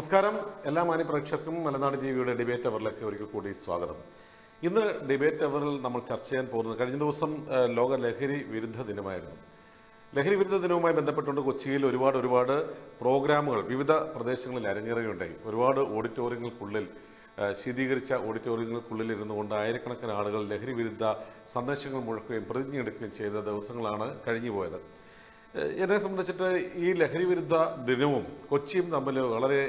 നമസ്കാരം. എല്ലാ മാന്യപ്രേക്ഷകർക്കും മലനാട് ടിവിയുടെ ഡിബേറ്റ് അവറിലേക്ക് ഒരിക്കൽ കൂടി സ്വാഗതം. ഇന്ന് ഡിബേറ്റ് അവറിൽ നമ്മൾ ചർച്ച ചെയ്യാൻ പോകുന്നത് കഴിഞ്ഞ ദിവസം ലോക ലഹരി വിരുദ്ധ ദിനമായിരുന്നു. ലഹരി വിരുദ്ധ ദിനവുമായി ബന്ധപ്പെട്ടുകൊണ്ട് കൊച്ചിയിൽ ഒരുപാട് പ്രോഗ്രാമുകൾ വിവിധ പ്രദേശങ്ങളിൽ അരങ്ങേറുകയുണ്ടായി. ഒരുപാട് ഓഡിറ്റോറിയങ്ങൾക്കുള്ളിൽ ശീതീകരിച്ച ഓഡിറ്റോറിയങ്ങൾക്കുള്ളിൽ ഇരുന്നുകൊണ്ട് ആയിരക്കണക്കിന് ആളുകൾ ലഹരി വിരുദ്ധ സന്ദേശങ്ങൾ മുഴക്കുകയും പ്രതിജ്ഞയെടുക്കുകയും ചെയ്ത ദിവസങ്ങളാണ് കഴിഞ്ഞുപോയത്. എന്നെ സംബന്ധിച്ചിട്ട് ഈ ലഹരി വിരുദ്ധ ദിനവും കൊച്ചിയും തമ്മിൽ വളരെ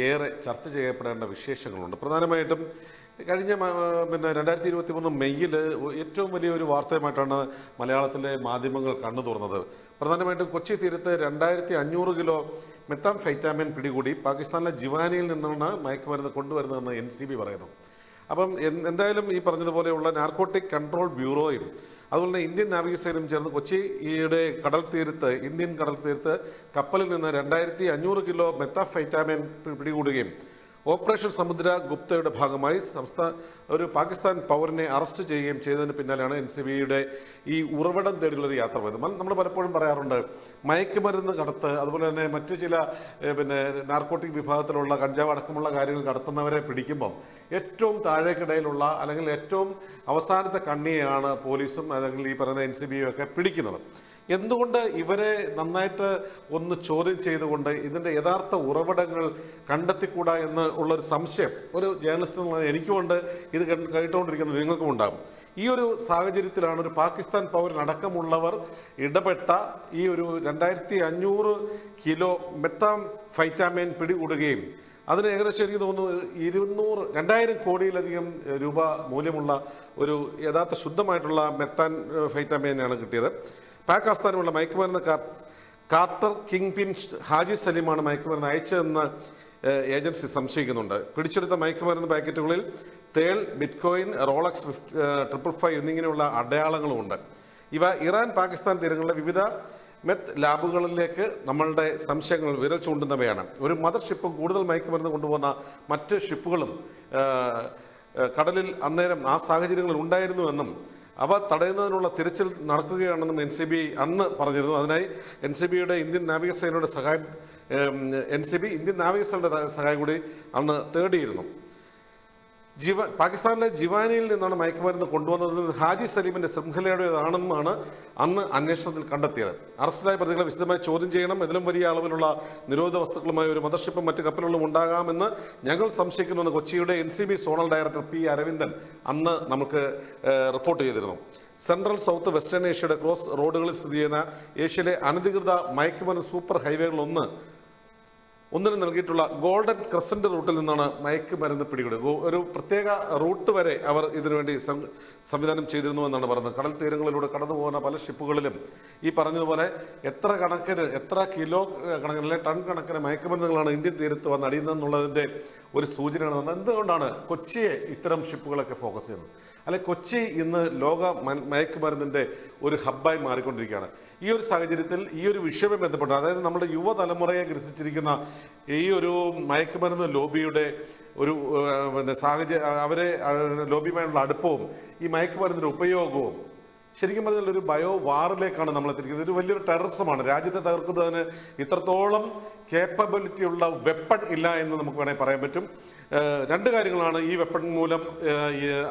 ഏറെ ചർച്ച ചെയ്യപ്പെടേണ്ട വിശേഷങ്ങളുണ്ട്. പ്രധാനമായിട്ടും കഴിഞ്ഞ 2023 മെയ്യിൽ ഏറ്റവും വലിയൊരു വാർത്തയുമായിട്ടാണ് മലയാളത്തിലെ മാധ്യമങ്ങൾ കണ്ണു തുറന്നത്. പ്രധാനമായിട്ടും കൊച്ചി തീരത്ത് 2500 കിലോ മെത്താംഫെറ്റാമിൻ പിടികൂടി. പാകിസ്ഥാനിലെ ജിവാനിയിൽ നിന്നാണ് മയക്കുമരുന്ന് കൊണ്ടുവരുന്നതെന്ന് NCB പറയുന്നു. അപ്പം എന്തായാലും ഈ പറഞ്ഞതുപോലെയുള്ള നാർക്കോട്ടിക് കൺട്രോൾ ബ്യൂറോയും അതുപോലെ തന്നെ ഇന്ത്യൻ നാവികസേനയും ചേർന്ന് കൊച്ചിയുടെ ഇന്ത്യൻ കടൽ തീരത്ത് കപ്പലിൽ നിന്ന് 2500 കിലോ മെത്താംഫെറ്റാമിൻ പിടികൂടുകയും ഓപ്പറേഷൻ സമുദ്ര ഗുപ്തയുടെ ഭാഗമായി ഒരു പാകിസ്ഥാൻ പൗരനെ അറസ്റ്റ് ചെയ്യുകയും ചെയ്തതിന് പിന്നാലെയാണ് NCBയുടെ ഈ ഉറവിടം തേടിയുള്ളൊരു യാത്ര പോയത്. നമ്മൾ പലപ്പോഴും പറയാറുണ്ട്, മയക്കുമരുന്ന് കടത്ത്, അതുപോലെ തന്നെ മറ്റു ചില നാർക്കോട്ടിക് വിഭാഗത്തിലുള്ള കഞ്ചാവ് അടക്കമുള്ള കാര്യങ്ങൾ കടത്തുന്നവരെ പിടിക്കുമ്പം ഏറ്റവും താഴേക്കിടയിലുള്ള അല്ലെങ്കിൽ ഏറ്റവും അവസാനത്തെ കണ്ണിയാണ് പോലീസും അല്ലെങ്കിൽ ഈ പറയുന്ന NCBയും ഒക്കെ പിടിക്കുന്നത്. എന്തുകൊണ്ട് ഇവരെ നന്നായിട്ട് ഒന്ന് ചോദ്യം ചെയ്തുകൊണ്ട് ഇതിൻ്റെ യഥാർത്ഥ ഉറവിടങ്ങൾ കണ്ടെത്തിക്കൂടാ എന്ന് ഉള്ളൊരു സംശയം ഒരു ജേർണലിസ്റ്റ് എന്നുള്ള എനിക്കുമുണ്ട്, ഇത് കേട്ടുകൊണ്ടിരിക്കുന്നത് നിങ്ങൾക്കും ഉണ്ടാകും. ഈ ഒരു സാഹചര്യത്തിലാണ് ഒരു പാകിസ്ഥാൻ പൗരനടക്കമുള്ളവർ ഇടപെട്ട ഈ ഒരു 2500 കിലോ മെത്താംഫെറ്റാമിൻ പിടികൂടുകയും അതിന് ഏകദേശം എനിക്ക് തോന്നുന്നു 2000 കോടിയിലധികം രൂപ മൂല്യമുള്ള ഒരു യഥാർത്ഥ ശുദ്ധമായിട്ടുള്ള മെത്താംഫെറ്റാമിനാണ് കിട്ടിയത്. പാക് ആസ്ഥാനമുള്ള മയക്കുമരുന്ന് കാർട്ടർ കിങ് പിൻ ഹാജി സലീമാണ് മയക്കുമരുന്ന് അയച്ചതെന്ന് ഏജൻസി സംശയിക്കുന്നുണ്ട്. പിടിച്ചെടുത്ത മയക്കുമരുന്ന് പാക്കറ്റുകളിൽ തേൾ, ബിറ്റ്കോയിൻ, റോളക്സ് 555 എന്നിങ്ങനെയുള്ള അടയാളങ്ങളുമുണ്ട്. ഇവ ഇറാൻ, പാകിസ്ഥാൻ തീരങ്ങളിലെ വിവിധ മെത്ത് ലാബുകളിലേക്ക് നമ്മളുടെ സംശയങ്ങൾ വിരൽ ചൂണ്ടുന്നവയാണ്. ഒരു മദർ ഷിപ്പും കൂടുതൽ മയക്കുമരുന്ന് കൊണ്ടുപോകുന്ന മറ്റ് ഷിപ്പുകളും കടലിൽ അന്നേരം ആ സാഹചര്യങ്ങളിൽ ഉണ്ടായിരുന്നുവെന്നും അവ തടയുന്നതിനുള്ള തിരച്ചിൽ നടക്കുകയാണെന്നും NCB അന്ന് പറഞ്ഞിരുന്നു. അതിനായി NCBയുടെ ഇന്ത്യൻ നാവികസേനയുടെ സഹായം കൂടി അന്ന് തേടിയിരുന്നു. പാകിസ്ഥാനിലെ ജിവാനിയിൽ നിന്നാണ് മയക്കുമരുന്ന് കൊണ്ടുവന്നത്. ഹാജി സലീമിന്റെ ശൃംഖലയുടേതാണെന്നാണ് അന്ന് അന്വേഷണത്തിൽ കണ്ടെത്തിയത്. അറസ്റ്റിലായ പ്രതികളെ വിശദമായി ചോദ്യം ചെയ്യണം. ഇതിലും വലിയ അളവിലുള്ള നിരോധിത വസ്തുക്കളുമായി ഒരു മദർഷിപ്പും മറ്റ് കപ്പലുകളും ഉണ്ടാകാമെന്ന് ഞങ്ങൾ സംശയിക്കുന്നുവെന്ന് കൊച്ചിയുടെ NCB zonal director P. Aravindan അന്ന് നമുക്ക് റിപ്പോർട്ട് ചെയ്തിരുന്നു. സെൻട്രൽ സൗത്ത് വെസ്റ്റേൺ ഏഷ്യയുടെ ക്രോസ് റോഡുകളിൽ സ്ഥിതി ചെയ്യുന്ന ഏഷ്യയിലെ അനധികൃത മയക്കുമരുന്ന് സൂപ്പർ ഹൈവേകളിൽ ഒന്നിന് നൽകിയിട്ടുള്ള ഗോൾഡൻ ക്രസന്റ് റൂട്ടിൽ നിന്നാണ് മയക്കുമരുന്ന് പിടികൂടുക. ഒരു പ്രത്യേക റൂട്ട് വരെ അവർ ഇതിനുവേണ്ടി സംവിധാനം ചെയ്തിരുന്നു എന്നാണ് പറയുന്നത്. കടൽ തീരങ്ങളിലൂടെ കടന്നു പോകുന്ന പല ഷിപ്പുകളിലും ഈ പറഞ്ഞതുപോലെ എത്ര കിലോ കണക്കിന് അല്ലെങ്കിൽ ടൺ കണക്കിന് മയക്കുമരുന്നുകളാണ് ഇന്ത്യൻ തീരത്ത് വന്ന് അടിയുന്നതെന്നുള്ളതിൻ്റെ ഒരു സൂചനയാണ് വന്നത്. എന്തുകൊണ്ടാണ് കൊച്ചിയെ ഇത്തരം ഷിപ്പുകളൊക്കെ ഫോക്കസ് ചെയ്യുന്നത്? അല്ലെ, കൊച്ചി ഇന്ന് ലോക മയക്കുമരുന്നിൻ്റെ ഒരു ഹബ്ബായി മാറിക്കൊണ്ടിരിക്കുകയാണ്. ഈ ഒരു സാഹചര്യത്തിൽ ഈ ഒരു വിഷയവുമായി ബന്ധപ്പെട്ട്, അതായത് നമ്മുടെ യുവതലമുറയെ ഗ്രസിച്ചിരിക്കുന്ന ഈ ഒരു മയക്കുമരുന്ന് ലോബിയുടെ ഒരു അവരെ ലോബിയുമായുള്ള അടുപ്പവും ഈ മയക്കുമരുന്നിൻ്റെ ഉപയോഗവും ശരിക്കും പറഞ്ഞാൽ ഒരു ബയോ വാറിലേക്കാണ് നമ്മൾ എത്തിയിരിക്കുന്നത്. ഒരു വലിയൊരു ടെററിസമാണ്. രാജ്യത്തെ തകർക്കുന്നതിന് ഇത്രത്തോളം കേപ്പബിലിറ്റിയുള്ള വെപ്പൺ ഇല്ല എന്ന് നമുക്ക് വേണമെങ്കിൽ പറയാൻ പറ്റും. രണ്ട് കാര്യങ്ങളാണ് ഈ വെപ്പൺ മൂലം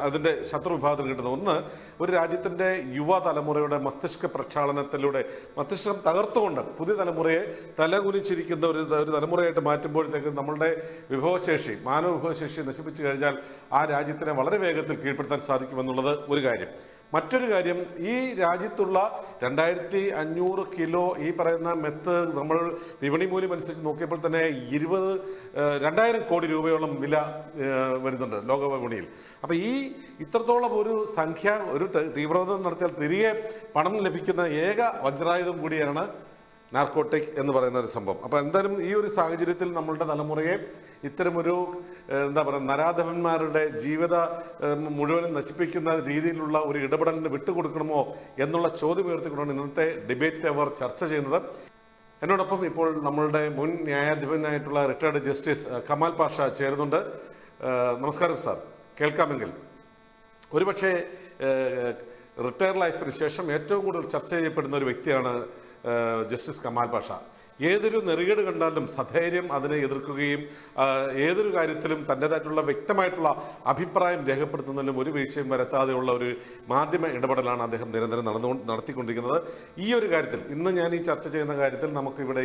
അതിൻ്റെ ശത്രു വിഭാഗത്തിന് കിട്ടുന്നത്. ഒന്ന്, ഒരു രാജ്യത്തിൻ്റെ യുവതലമുറയുടെ മസ്തിഷ്ക പ്രക്ഷാളനത്തിലൂടെ മസ്തിഷ്കം തകർത്തുകൊണ്ട് പുതിയ തലമുറയെ തലകുനിച്ചിരിക്കുന്ന ഒരു തലമുറയായിട്ട് മാറ്റുമ്പോഴത്തേക്ക് നമ്മളുടെ മാനവ വിഭവശേഷി നശിപ്പിച്ചു കഴിഞ്ഞാൽ ആ രാജ്യത്തിനെ വളരെ വേഗത്തിൽ കീഴ്പ്പെടുത്താൻ സാധിക്കുമെന്നുള്ളത് ഒരു കാര്യം. മറ്റൊരു കാര്യം, ഈ രാജ്യത്തുള്ള 2500 കിലോ ഈ പറയുന്ന മെത്ത് നമ്മൾ വിപണി മൂല്യം അനുസരിച്ച് നോക്കിയപ്പോൾ തന്നെ 2000 കോടി രൂപയോളം വില വരുന്നുണ്ട് ലോക വിപണിയിൽ. അപ്പോൾ ഈ ഇത്രത്തോളം ഒരു തീവ്രവാദം നടത്തിയാൽ തിരികെ പണം ലഭിക്കുന്ന ഏക വജ്രായുധം കൂടിയാണ് നാർക്കോട്ടിക് എന്ന് പറയുന്ന ഒരു സംഭവം. അപ്പോൾ എന്തായാലും ഈ ഒരു സാഹചര്യത്തിൽ നമ്മളുടെ തലമുറയെ ഇത്തരമൊരു നരാധവന്മാരുടെ ജീവിത മുഴുവനും നശിപ്പിക്കുന്ന രീതിയിലുള്ള ഒരു ഇടപെടലിന് വിട്ടുകൊടുക്കണമോ എന്നുള്ള ചോദ്യം ഉയർത്തിക്കൊണ്ടാണ് ഇന്നത്തെ ഡിബേറ്റ് അവർ ചർച്ച ചെയ്യുന്നത്. എന്നോടൊപ്പം ഇപ്പോൾ നമ്മളുടെ മുൻ ന്യായാധിപനായിട്ടുള്ള റിട്ടയർഡ് ജസ്റ്റിസ് കമാൽ പാഷ ചേരുന്നുണ്ട്. നമസ്കാരം സാർ, കേൾക്കാമെങ്കിൽ. ഒരുപക്ഷെ റിട്ടയർ ലൈഫിന് ശേഷം ഏറ്റവും കൂടുതൽ ചർച്ച ചെയ്യപ്പെടുന്ന ഒരു വ്യക്തിയാണ് ജസ്റ്റിസ് കമാൽ പാഷ. ഏതൊരു നെറികേട് കണ്ടാലും സധൈര്യം അതിനെ എതിർക്കുകയും ഏതൊരു കാര്യത്തിലും തൻ്റെതായിട്ടുള്ള വ്യക്തമായിട്ടുള്ള അഭിപ്രായം രേഖപ്പെടുത്തുന്നതിലും ഒരു വീഴ്ചയും വരുത്താതെയുള്ള ഒരു മാധ്യമ ഇടപെടലാണ് അദ്ദേഹം നിരന്തരം നടത്തിക്കൊണ്ടിരിക്കുന്നത്. ഈ ഒരു കാര്യത്തിൽ ഇന്ന് ഞാൻ ഈ ചർച്ച ചെയ്യുന്ന കാര്യത്തിൽ നമുക്കിവിടെ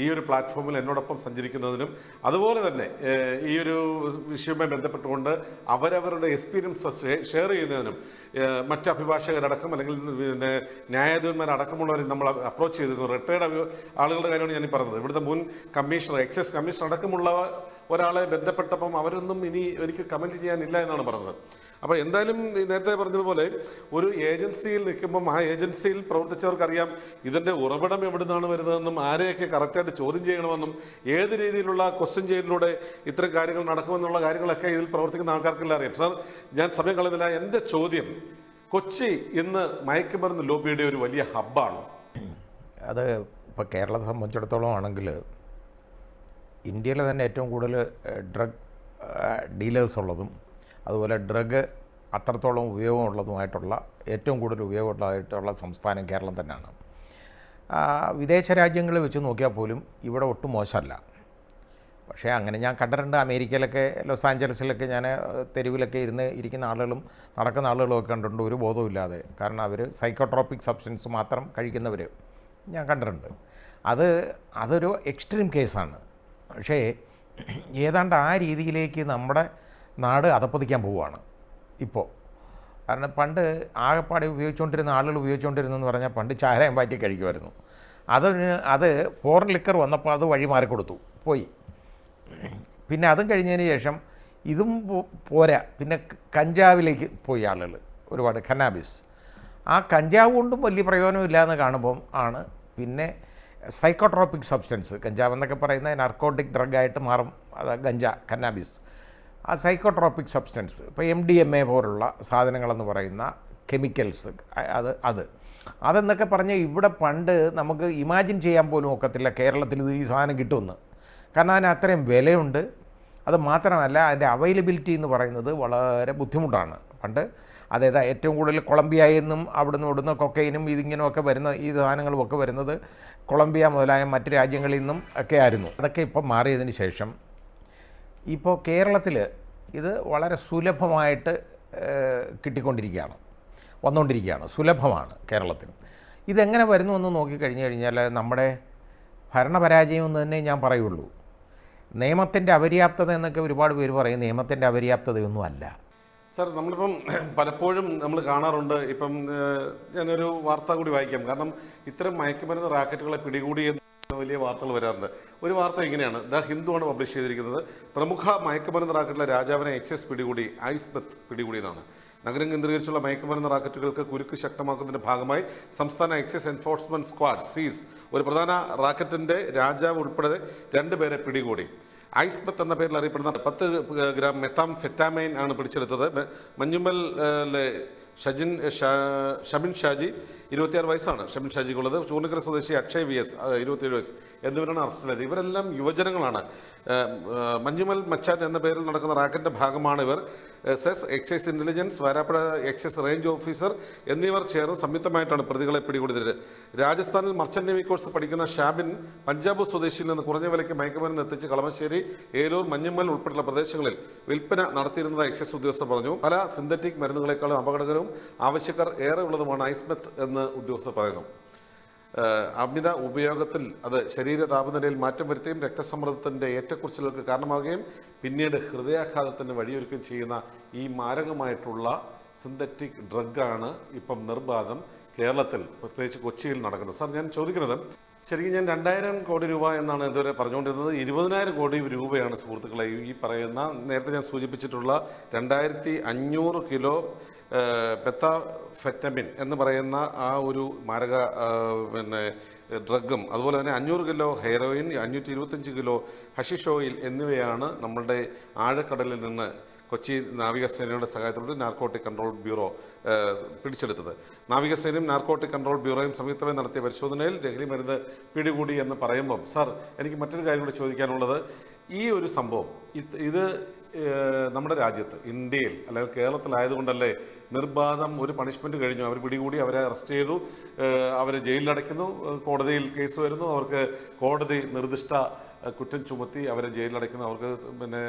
ഈ ഒരു പ്ലാറ്റ്ഫോമിൽ എന്നോടൊപ്പം സഞ്ചരിക്കുന്നതിനും അതുപോലെ തന്നെ ഈ ഒരു വിഷയവുമായി ബന്ധപ്പെട്ടുകൊണ്ട് അവരവരുടെ എക്സ്പീരിയൻസ് ഷെയർ ചെയ്യുന്നതിനും മറ്റ് അഭിഭാഷകരടക്കം അല്ലെങ്കിൽ പിന്നെ ന്യായാധിപന്മാരടക്കമുള്ളവർ നമ്മൾ അപ്രോച്ച് ചെയ്തിരുന്നു. റിട്ടയർഡ് ആളുകളുടെ കാര്യമാണ് ഞാൻ പറഞ്ഞത്. ഇവിടുത്തെ മുൻ കമ്മീഷണർ, എക്സൈസ് കമ്മീഷണർ അടക്കമുള്ള ഒരാളെ ബന്ധപ്പെട്ടപ്പം അവരൊന്നും ഇനി എനിക്ക് കമൻറ്റ് ചെയ്യാനില്ല എന്നാണ് പറഞ്ഞത്. അപ്പോൾ എന്തായാലും നേരത്തെ പറഞ്ഞതുപോലെ ഒരു ഏജൻസിയിൽ നിൽക്കുമ്പം ആ ഏജൻസിയിൽ പ്രവർത്തിച്ചവർക്കറിയാം ഇതിൻ്റെ ഉറവിടം എവിടെ നിന്നാണ് വരുന്നതെന്നും ആരെയൊക്കെ കറക്റ്റായിട്ട് ചോദ്യം ചെയ്യണമെന്നും ഏത് രീതിയിലുള്ള ക്വസ്റ്റ്യൻ ചെയ്യലിലൂടെ ഇത്തരം കാര്യങ്ങൾ നടക്കുമെന്നുള്ള കാര്യങ്ങളൊക്കെ ഇതിൽ പ്രവർത്തിക്കുന്ന ആൾക്കാർക്കെല്ലാം അറിയാം. സാർ, ഞാൻ സമയം കളയുന്നില്ല. എൻ്റെ ചോദ്യം, കൊച്ചി ഇന്ന് മയക്കുമരുന്ന് ലോബിയുടെ ഒരു വലിയ ഹബ്ബാണ്. അത് ഇപ്പോൾ കേരളത്തെ സംബന്ധിച്ചിടത്തോളം ആണെങ്കിൽ ഇന്ത്യയിലെ തന്നെ ഏറ്റവും കൂടുതൽ ഡ്രഗ് ഡീലേഴ്സ് ഉള്ളതും അതുപോലെ ഡ്രഗ് അത്രത്തോളം ഉപയോഗമുള്ളതുമായിട്ടുള്ള ഏറ്റവും കൂടുതൽ ഉപയോഗമുള്ളതായിട്ടുള്ള സംസ്ഥാനം കേരളം തന്നെയാണ്. വിദേശ രാജ്യങ്ങളിൽ വെച്ച് നോക്കിയാൽ പോലും ഇവിടെ ഒട്ടും മോശമല്ല. പക്ഷേ അങ്ങനെ ഞാൻ കണ്ടിട്ടുണ്ട്. അമേരിക്കയിലൊക്കെ ലോസ് ആഞ്ചലസിലൊക്കെ ഞാൻ തെരുവിലൊക്കെ ഇരിക്കുന്ന ആളുകളും നടക്കുന്ന ആളുകളും ഒക്കെ കണ്ടിട്ടുണ്ട്, ഒരു ബോധവുമില്ലാതെ. കാരണം അവർ സൈക്കോട്രോപിക് സബ്സ്റ്റൻസ് മാത്രം കഴിക്കുന്നവർ ഞാൻ കണ്ടിട്ടുണ്ട്. അതൊരു എക്സ്ട്രീം കേസാണ്. പക്ഷേ ഏതാണ്ട് ആ രീതിയിലേക്ക് നമ്മുടെ നാട് അധപ്പതിക്കാൻ പോവുകയാണ് ഇപ്പോൾ. കാരണം പണ്ട് ആകെപ്പാടെ ഉപയോഗിച്ചുകൊണ്ടിരുന്ന ആളുകൾ ഉപയോഗിച്ചുകൊണ്ടിരുന്നെന്ന് പറഞ്ഞാൽ പണ്ട് ചാരായം പാറ്റി കഴിക്കുമായിരുന്നു. അത് ഫോറിൻ ലിക്കർ വന്നപ്പോൾ അത് വഴി മാറിക്കൊടുത്തു പോയി. പിന്നെ അതും കഴിഞ്ഞതിന് ശേഷം ഇതും പോരാ, പിന്നെ കഞ്ചാവിലേക്ക് പോയി ആളുകൾ ഒരുപാട്, കന്നാബിസ്. ആ കഞ്ചാവ് കൊണ്ടും വലിയ പ്രയോജനമില്ലാന്ന് കാണുമ്പം ആണ് പിന്നെ സൈക്കോട്രോപിക് സബ്സ്റ്റൻസ്, കഞ്ചാവ് എന്നൊക്കെ പറയുന്ന നർക്കോട്ടിക് ഡ്രഗായിട്ട് മാറും അത് കന്നാബിസ്. ആ സൈക്കോട്രോപിക് സബ്സ്റ്റൻസ് ഇപ്പോൾ MDMA പോലുള്ള സാധനങ്ങളെന്ന് പറയുന്ന കെമിക്കൽസ്, അതെന്നൊക്കെ പറഞ്ഞാൽ ഇവിടെ പണ്ട് നമുക്ക് ഇമാജിൻ ചെയ്യാൻ പോലും ഒക്കത്തില്ല കേരളത്തിൽ ഈ സാധനം കിട്ടുമെന്ന്. കാരണം അതിന് അത്രയും വിലയുണ്ട്. അത് മാത്രമല്ല അതിൻ്റെ അവൈലബിലിറ്റി എന്ന് പറയുന്നത് വളരെ ബുദ്ധിമുട്ടാണ്. പണ്ട് അതായത് ഏറ്റവും കൂടുതൽ കൊളംബിയയിൽ നിന്നും ഇവിടുന്ന് കൊക്കൈനും ഇതിങ്ങനെയൊക്കെ വരുന്ന ഈ സാധനങ്ങളും ഒക്കെ വരുന്നത് കൊളംബിയ മുതലായ മറ്റ് രാജ്യങ്ങളിൽ നിന്നും ഒക്കെ ആയിരുന്നു. അതൊക്കെ ഇപ്പം മാറിയതിന് ശേഷം ഇപ്പോൾ കേരളത്തിൽ ഇത് വളരെ സുലഭമായിട്ട് വന്നുകൊണ്ടിരിക്കുകയാണ്. സുലഭമാണ് കേരളത്തിൽ. ഇതെങ്ങനെ വരുന്നു എന്ന് നോക്കിക്കഴിഞ്ഞു കഴിഞ്ഞാൽ നമ്മുടെ ഭരണപരാജയം എന്ന് തന്നെ ഞാൻ പറയുള്ളൂ. നിയമത്തിൻ്റെ അപര്യാപ്തത എന്നൊക്കെ ഒരുപാട് പേര് പറയും. നിയമത്തിൻ്റെ അപര്യാപ്തതയൊന്നും അല്ല സാർ. നമ്മളിപ്പം പലപ്പോഴും നമ്മൾ കാണാറുണ്ട്. ഇപ്പം ഞാനൊരു വാർത്ത കൂടി വായിക്കാം. കാരണം ഇത്തരം മയക്കുമരുന്ന് റാക്കറ്റുകളെ പിടികൂടിയെന്ന് വലിയ വാർത്തകൾ വരാറുണ്ട്. ഒരു വാർത്ത ഇങ്ങനെയാണ്, ദ ഹിന്ദു ആണ് പബ്ലിഷ് ചെയ്തിരിക്കുന്നത്. പ്രമുഖ മയക്കുമരുന്ന് റാക്കറ്റിലെ രാജാവിനെ എക്സൈസ് പിടികൂടി, ഐസ്ബത്ത് പിടികൂടിയെന്നാണ്. നഗരം കേന്ദ്രീകരിച്ചുള്ള മയക്കുമരുന്ന് റാക്കറ്റുകൾക്ക് കുരുക്ക് ശക്തമാക്കുന്നതിന്റെ ഭാഗമായി സംസ്ഥാന എക്സൈസ് എൻഫോഴ്സ്മെന്റ് സ്ക്വാഡ് സീസ് ഒരു പ്രധാന റാക്കറ്റിന്റെ രാജാവ് ഉൾപ്പെടെ 2 പേരെ പിടികൂടി. ഐസ്ബത്ത് എന്ന പേരിൽ അറിയപ്പെടുന്ന 10 ഗ്രാം മെത്താംഫെറ്റാമൈൻ ആണ് പിടിച്ചെടുത്തത്. മഞ്ഞുമ്മലിലെ ഷമിൻ ഷാജി 26 വയസ്സാണ് ഷമിൻ ഷാജിക്കുള്ളത്. ചൂർണിക്കര സ്വദേശി അക്ഷയ് VS 27 വയസ്സ് എന്നിവരാണ് അറസ്റ്റിലായത്. ഇവരെല്ലാം യുവജനങ്ങളാണ്. മഞ്ഞുമൽ മച്ചാൻ എന്ന പേരിൽ നടക്കുന്ന റാക്കറ്റിന്റെ ഭാഗമാണ് ഇവർ. Cess, excise intelligence, Varapuzha excise range officer എന്നിവർ ചേർന്ന് സംയുക്തമായിട്ടാണ് പ്രതികളെ പിടികൂടിയത്. രാജസ്ഥാനിൽ മർച്ചന്റ് നേവി കോഴ്സ് പഠിക്കുന്ന ഷാബിൻ പഞ്ചാബ് സ്വദേശിയിൽ നിന്ന് കുറഞ്ഞ വിലയ്ക്ക് മയക്കുമരുന്ന് എത്തിച്ച് കളമശ്ശേരി, ഏലൂർ, മഞ്ഞുമ്മൽ ഉൾപ്പെടെയുള്ള പ്രദേശങ്ങളിൽ വിൽപ്പന നടത്തിയിരുന്നതായി എക്സൈസ് ഉദ്യോഗസ്ഥർ പറഞ്ഞു. പല സിന്തറ്റിക് മരുന്നുകളെക്കാളും അപകടകരവും ആവശ്യക്കാർ ഏറെ ഉള്ളതുമാണ് ഐസ്മെത്ത് എന്ന് ഉദ്യോഗസ്ഥർ പറയുന്നു. അമിത ഉപയോഗത്തിൽ അത് ശരീര താപനിലയിൽ മാറ്റം വരുത്തുകയും രക്തസമ്മർദ്ദത്തിൻ്റെ ഏറ്റക്കുറച്ചിലുകൾക്ക് കാരണമാവുകയും പിന്നീട് ഹൃദയാഘാതത്തിന് വഴിയൊരുക്കുകയും ചെയ്യുന്ന ഈ മാരകമായിട്ടുള്ള സിന്തറ്റിക് ഡ്രഗാണ് ഇപ്പം നിർബാധം കേരളത്തിൽ, പ്രത്യേകിച്ച് കൊച്ചിയിൽ നടക്കുന്നത്. സാർ, ഞാൻ ചോദിക്കുന്നത്, ശരിക്കും ഞാൻ 2000 കോടി രൂപ എന്നാണ് ഇതുവരെ പറഞ്ഞുകൊണ്ടിരുന്നത്. 20,000 കോടി രൂപയാണ് സുഹൃത്തുക്കളെ ഈ പറയുന്ന നേരത്തെ ഞാൻ സൂചിപ്പിച്ചിട്ടുള്ള 2500 കിലോ മെത്താംഫെറ്റമിൻ എന്ന് പറയുന്ന ആ ഒരു മാരക ഡ്രഗും അതുപോലെ തന്നെ 500 കിലോ ഹെറോയിൻ, 525 കിലോ ഹഷിഷ് ഓയിൽ എന്നിവയാണ് നമ്മളുടെ ആഴക്കടലിൽ നിന്ന് കൊച്ചി നാവികസേനയുടെ സഹായത്തോടെ നാർക്കോട്ടിക് കൺട്രോൾ ബ്യൂറോ പിടിച്ചെടുത്തത്. നാവികസേനയും നാർക്കോട്ടിക് കൺട്രോൾ ബ്യൂറോയും സംയുക്തമായി നടത്തിയ പരിശോധനയിൽ ലഹരി മരുന്ന് പിടികൂടി എന്ന് പറയുമ്പം സാർ, എനിക്ക് മറ്റൊരു കാര്യം കൂടി ചോദിക്കാനുള്ളത്, ഈ ഒരു സംഭവം ഇത് നമ്മുടെ രാജ്യത്ത് ഇന്ത്യയിൽ അല്ലെങ്കിൽ കേരളത്തിലായതുകൊണ്ടല്ലേ നിർബാധം ഒരു പണിഷ്മെന്റ് കഴിഞ്ഞു, അവർ പിടികൂടി അവരെ അറസ്റ്റ് ചെയ്തു, അവരെ ജയിലിലടയ്ക്കുന്നു, കോടതിയിൽ കേസ് വരുന്നു, അവർക്ക് കോടതി നിർദ്ദിഷ്ട കുറ്റം ചുമത്തി അവരെ ജയിലിലടയ്ക്കുന്നു, അവർക്ക് പിന്നെ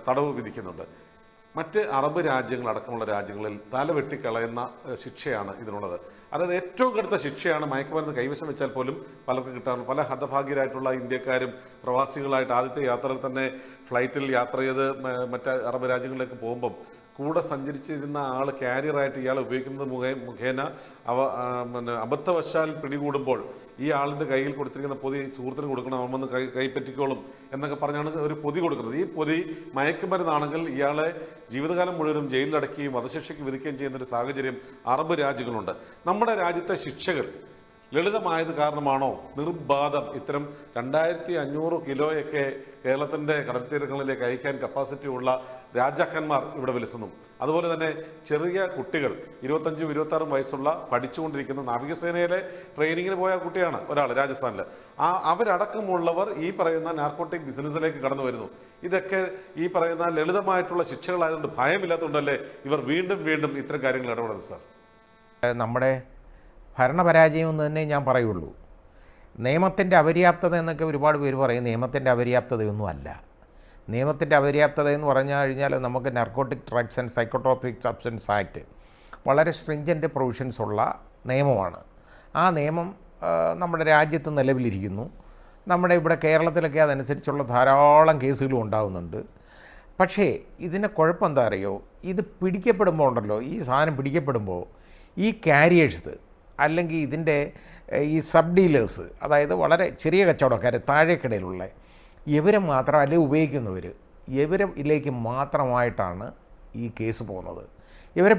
തടവ് വിധിക്കുന്നുണ്ട്. മറ്റ് അറബ് രാജ്യങ്ങൾ അടക്കമുള്ള രാജ്യങ്ങളിൽ തല വെട്ടിക്കളയുന്ന ശിക്ഷയാണ് ഇതിനുള്ളത്. അതായത് ഏറ്റവും കടുത്ത ശിക്ഷയാണ് മയക്കുമരുന്ന് കൈവശം വെച്ചാൽ പോലും പലർക്കും കിട്ടാറുള്ളത്. പല ഹതഭാഗ്യരായിട്ടുള്ള ഇന്ത്യക്കാരും പ്രവാസികളായിട്ട് ആദ്യത്തെ യാത്രയിൽ തന്നെ ഫ്ലൈറ്റിൽ യാത്ര ചെയ്ത് മറ്റ് അറബ് രാജ്യങ്ങളിലേക്ക് പോകുമ്പം കൂടെ സഞ്ചരിച്ചിരുന്ന ആൾ ക്യാരിയറായിട്ട് ഇയാൾ ഉപയോഗിക്കുന്നത് മുഖേന പിന്നെ അബദ്ധവശാൽ പിടികൂടുമ്പോൾ ഈ ആളിൻ്റെ കയ്യിൽ കൊടുത്തിരിക്കുന്ന പൊതി സുഹൃത്തിന് കൊടുക്കണം, അവൻ വന്ന് കൈപ്പറ്റിക്കോളും എന്നൊക്കെ പറഞ്ഞാണ് ഒരു പൊതി കൊടുക്കുന്നത്. ഈ പൊതി മയക്കുമരുന്നാണെങ്കിൽ ഇയാളെ ജീവിതകാലം മുഴുവനും ജയിലിലടക്കുകയും വധശിക്ഷയ്ക്ക് വിധിക്കുകയും ചെയ്യുന്നൊരു സാഹചര്യം അറബ് രാജ്യങ്ങളുണ്ട്. നമ്മുടെ രാജ്യത്തെ ശിക്ഷകൾ ലളിതമായത് കാരണമാണോ നിർബാധം ഇത്തരം 2500 കിലോയൊക്കെ കേരളത്തിൻ്റെ കടൽത്തീരങ്ങളിലേക്ക് അയക്കാൻ കപ്പാസിറ്റി ഉള്ള രാജാക്കന്മാർ ഇവിടെ വിലസുന്നു? അതുപോലെ തന്നെ ചെറിയ കുട്ടികൾ 25-26 വയസ്സുള്ള പഠിച്ചുകൊണ്ടിരിക്കുന്ന നാവികസേനയിലെ ട്രെയിനിങ്ങിന് പോയ കുട്ടിയാണ് ഒരാൾ രാജസ്ഥാനിൽ. അവരടക്കമുള്ളവർ ഈ പറയുന്ന നാർക്കോട്ടിക് ബിസിനസ്സിലേക്ക് കടന്നു വരുന്നു. ഇതൊക്കെ ഈ പറയുന്ന ലളിതമായിട്ടുള്ള ശിക്ഷകളായതുകൊണ്ട് ഭയമില്ലാത്തതുകൊണ്ടല്ലേ ഇവർ വീണ്ടും വീണ്ടും ഇത്തരം കാര്യങ്ങൾ ഇടപെടുന്നത്? സാർ, നമ്മുടെ ഭരണപരാജയം എന്ന് തന്നെ ഞാൻ പറയുള്ളൂ. നിയമത്തിൻ്റെ അപര്യാപ്തത എന്നൊക്കെ ഒരുപാട് പേര് പറയും. നിയമത്തിൻ്റെ അപര്യാപ്തതയൊന്നും അല്ല. നിയമത്തിൻ്റെ അപര്യാപ്തത എന്ന് പറഞ്ഞു കഴിഞ്ഞാൽ നമുക്ക് narcotic drugs and psychotropic substance act വളരെ സ്ട്രിഞ്ചൻ്റ് പ്രൊവിഷൻസ് ഉള്ള നിയമമാണ്. ആ നിയമം നമ്മുടെ രാജ്യത്ത് നിലവിലിരിക്കുന്നു. നമ്മുടെ ഇവിടെ കേരളത്തിലൊക്കെ അതനുസരിച്ചുള്ള ധാരാളം കേസുകളും ഉണ്ടാകുന്നുണ്ട്. പക്ഷേ ഇതിൻ്റെ കുഴപ്പം എന്താ അറിയോ, ഇത് പിടിക്കപ്പെടുമ്പോൾ ഉണ്ടല്ലോ, ഈ സാധനം പിടിക്കപ്പെടുമ്പോൾ ഈ ക്യാരിയേഴ്സ് അല്ലെങ്കിൽ ഇതിൻ്റെ ഈ സബ് ഡീലേഴ്സ്, അതായത് വളരെ ചെറിയ കച്ചവടക്കാർ താഴേക്കിടയിലുള്ള ഇവരെ മാത്രം അല്ലെങ്കിൽ ഉപയോഗിക്കുന്നവർ, ഇവരിലേക്ക് മാത്രമായിട്ടാണ് ഈ കേസ് പോകുന്നത്. ഇവരെ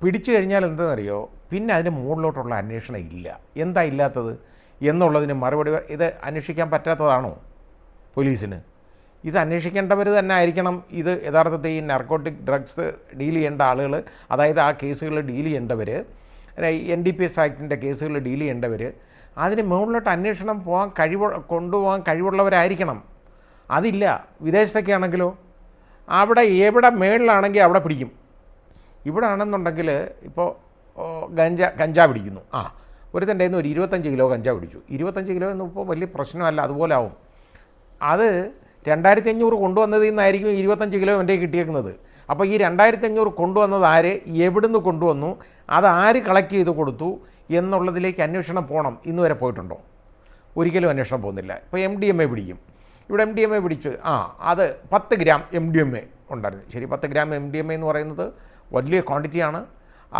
പിടിച്ചു കഴിഞ്ഞാൽ എന്താണെന്നറിയോ, പിന്നെ അതിന് മുകളിലോട്ടുള്ള അന്വേഷണം ഇല്ല. എന്താ ഇല്ലാത്തത് എന്നുള്ളതിന് മറുപടി ഇത് അന്വേഷിക്കാൻ പറ്റാത്തതാണോ പോലീസിന്? ഇത് അന്വേഷിക്കേണ്ടവർ തന്നെ ആയിരിക്കണം. ഇത് യഥാർത്ഥത്തിൽ ഈ നാർക്കോട്ടിക് ഡ്രഗ്സ് ഡീൽ ചെയ്യേണ്ട ആളുകൾ, അതായത് ആ കേസുകൾ ഡീൽ ചെയ്യേണ്ടവർ, NDPS ആക്ടിൻ്റെ കേസുകൾ ഡീൽ ചെയ്യേണ്ടവർ, അതിന് മുകളിലോട്ട് അന്വേഷണം കൊണ്ടുപോകാൻ കഴിവുള്ളവരായിരിക്കണം. അതില്ല. വിദേശത്തൊക്കെ ആണെങ്കിലോ അവിടെ എവിടെ മേളിലാണെങ്കിൽ അവിടെ പിടിക്കും. ഇവിടെ ആണെന്നുണ്ടെങ്കിൽ ഇപ്പോൾ കഞ്ചാവ് പിടിക്കുന്നു, ഒരുത്തൻ്റെ കയ്യിൽ നിന്ന് ഒരു 25 കിലോ കഞ്ചാവ് പിടിച്ചു. 25 കിലോ ഒന്നും ഇപ്പോൾ വലിയ പ്രശ്നമല്ല, അതുപോലെ ആവും. അത് 2500 കൊണ്ടുവന്നതിൽ നിന്നായിരിക്കും 25 കിലോ എൻ്റെ കിട്ടിയേക്കുന്നത്. അപ്പോൾ ഈ 2500 കൊണ്ടുവന്നത് ആര്, എവിടുന്ന് കൊണ്ടുവന്നു, അതാര് കളക്ട് ചെയ്ത് കൊടുത്തു എന്നുള്ളതിലേക്ക് അന്വേഷണം പോകണം. ഇന്ന് വരെ പോയിട്ടുണ്ടോ? ഒരിക്കലും അന്വേഷണം പോകുന്നില്ല. ഇപ്പോൾ MDMA പിടിക്കും. ഇവിടെ MDMA പിടിച്ചു, അത് 10 ഗ്രാം MDMA ഉണ്ടായിരുന്നു. ശരി, 10 ഗ്രാം MDMA എന്ന് പറയുന്നത് വലിയ ക്വാണ്ടിറ്റിയാണ്.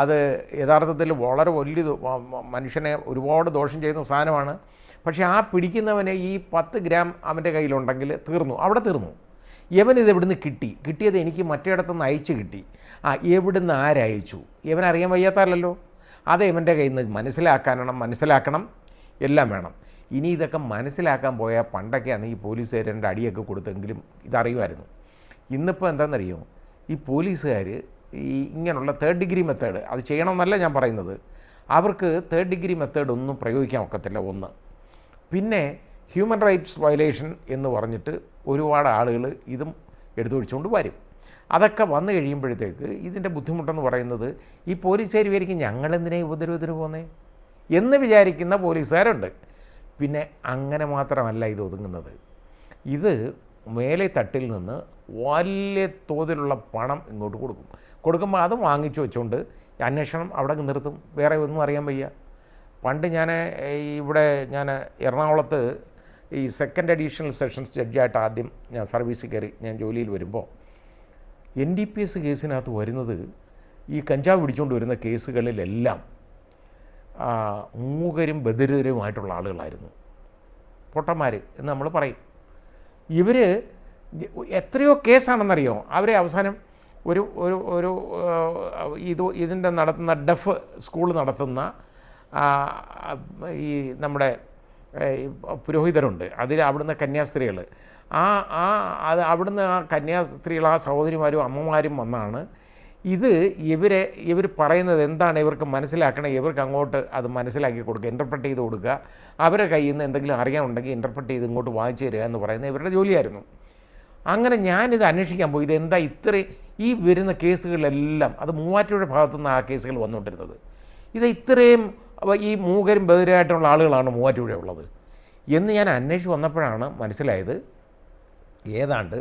അത് യഥാർത്ഥത്തിൽ വളരെ വലിയ മനുഷ്യനെ ഒരുപാട് ദോഷം ചെയ്യുന്ന സാധനമാണ്. പക്ഷേ ആ പിടിക്കുന്നവന് ഈ 10 ഗ്രാം അവൻ്റെ കയ്യിലുണ്ടെങ്കിൽ അവിടെ തീർന്നു. ഇവനിത് എവിടുന്ന് കിട്ടിയത് എനിക്ക് മറ്റേടത്തുനിന്ന് അയച്ചു കിട്ടി. എവിടുന്ന് ആരയച്ചു ഇവനറിയാൻ വയ്യാത്തല്ലോ. അത് ഇവൻ്റെ കയ്യിൽ നിന്ന് മനസ്സിലാക്കണം, എല്ലാം വേണം. ഇനി ഇതൊക്കെ മനസ്സിലാക്കാൻ പോയാൽ പണ്ടൊക്കെ അന്ന് ഈ പോലീസുകാരുടെ അടിയൊക്കെ കൊടുത്തെങ്കിലും ഇതറിയുമായിരുന്നു. ഇന്നിപ്പോൾ എന്താണെന്നറിയോ, ഈ പോലീസുകാർ ഈ ഇങ്ങനെയുള്ള 3rd ഡിഗ്രി മെത്തേഡ് അത് ചെയ്യണമെന്നല്ല ഞാൻ പറയുന്നത്, അവർക്ക് 3rd ഡിഗ്രി മെത്തേഡ് ഒന്നും പ്രയോഗിക്കാൻ ഒക്കത്തില്ല. ഒന്ന്, പിന്നെ ഹ്യൂമൻ റൈറ്റ്സ് വയലേഷൻ എന്ന് പറഞ്ഞിട്ട് ഒരുപാട് ആളുകൾ ഇതും എടുത്തു പിടിച്ചുകൊണ്ട് വരും. അതൊക്കെ വന്നു കഴിയുമ്പോഴത്തേക്ക് ഇതിൻ്റെ ബുദ്ധിമുട്ടെന്ന് പറയുന്നത് ഈ പോലീസുകാർ വിചാരിക്കും ഞങ്ങളെന്തിനാ ഉപദ്രവത്തിന് പോകുന്നേ എന്ന് വിചാരിക്കുന്ന പോലീസുകാരുണ്ട്. പിന്നെ അങ്ങനെ മാത്രമല്ല ഇത് ഒതുങ്ങുന്നത്. ഇത് മേലെ തട്ടിൽ നിന്ന് വലിയ തോതിലുള്ള പണം ഇങ്ങോട്ട് കൊടുക്കുമ്പോൾ അത് വാങ്ങിച്ചു വെച്ചുകൊണ്ട് അന്വേഷണം അവിടെ നിർത്തും. വേറെ ഒന്നും അറിയാൻ വയ്യ. പണ്ട് ഞാൻ എറണാകുളത്ത് ഈ 2nd അഡീഷണൽ സെഷൻസ് ജഡ്ജിയായിട്ട് ആദ്യം ഞാൻ സർവീസിൽ കയറി ഞാൻ ജോലിയിൽ വരുമ്പോൾ NDPS കേസിനകത്ത് വരുന്നത് ഈ കഞ്ചാവ് പിടിച്ചുകൊണ്ട് വരുന്ന കേസുകളിലെല്ലാം മൂകരും ബധിരരുമായിട്ടുള്ള ആളുകളായിരുന്നു, പൊട്ടന്മാർ എന്ന് നമ്മൾ പറയും. ഇവർ എത്രയോ കേസാണെന്നറിയോ, അവരെ അവസാനം ഇതിൻ്റെ നടത്തുന്ന ഡെഫ് സ്കൂൾ നടത്തുന്ന ഈ നമ്മുടെ പുരോഹിതരുണ്ട്, അവിടുന്ന് കന്യാസ്ത്രീകൾ, അവിടുന്ന് ആ കന്യാസ്ത്രീകൾ, ആ സഹോദരിമാരും അമ്മമാരും വന്നാണ് ഇവർ പറയുന്നത് എന്താണ് ഇവർക്ക് മനസ്സിലാക്കണം, ഇവർക്ക് അങ്ങോട്ട് അത് മനസ്സിലാക്കി കൊടുക്കുക, ഇൻ്റർപ്രറ്റ് ചെയ്ത് കൊടുക്കുക, അവരുടെ കയ്യിൽ നിന്ന് എന്തെങ്കിലും അറിയാനുണ്ടെങ്കിൽ ഇൻ്റർപ്രറ്റ് ചെയ്ത് ഇങ്ങോട്ട് വാങ്ങിച്ചു തരിക എന്ന് പറയുന്നത് ഇവരുടെ ജോലിയായിരുന്നു. അങ്ങനെ ഞാനിത് അന്വേഷിക്കാൻ പോയി, ഇതെന്താ ഈ വരുന്ന കേസുകളിലെല്ലാം അത് മൂവാറ്റുപുഴ ഭാഗത്തുനിന്ന് ആ കേസുകൾ വന്നുകൊണ്ടിരുന്നത്. ഇത് ഇത്രയും ഈ മൂകരും ബധിരമായിട്ടുള്ള ആളുകളാണ് മൂവാറ്റുപുഴ ഉള്ളത് എന്ന് ഞാൻ അന്വേഷിച്ച് വന്നപ്പോഴാണ് മനസ്സിലായത് ഏതാണ്ട്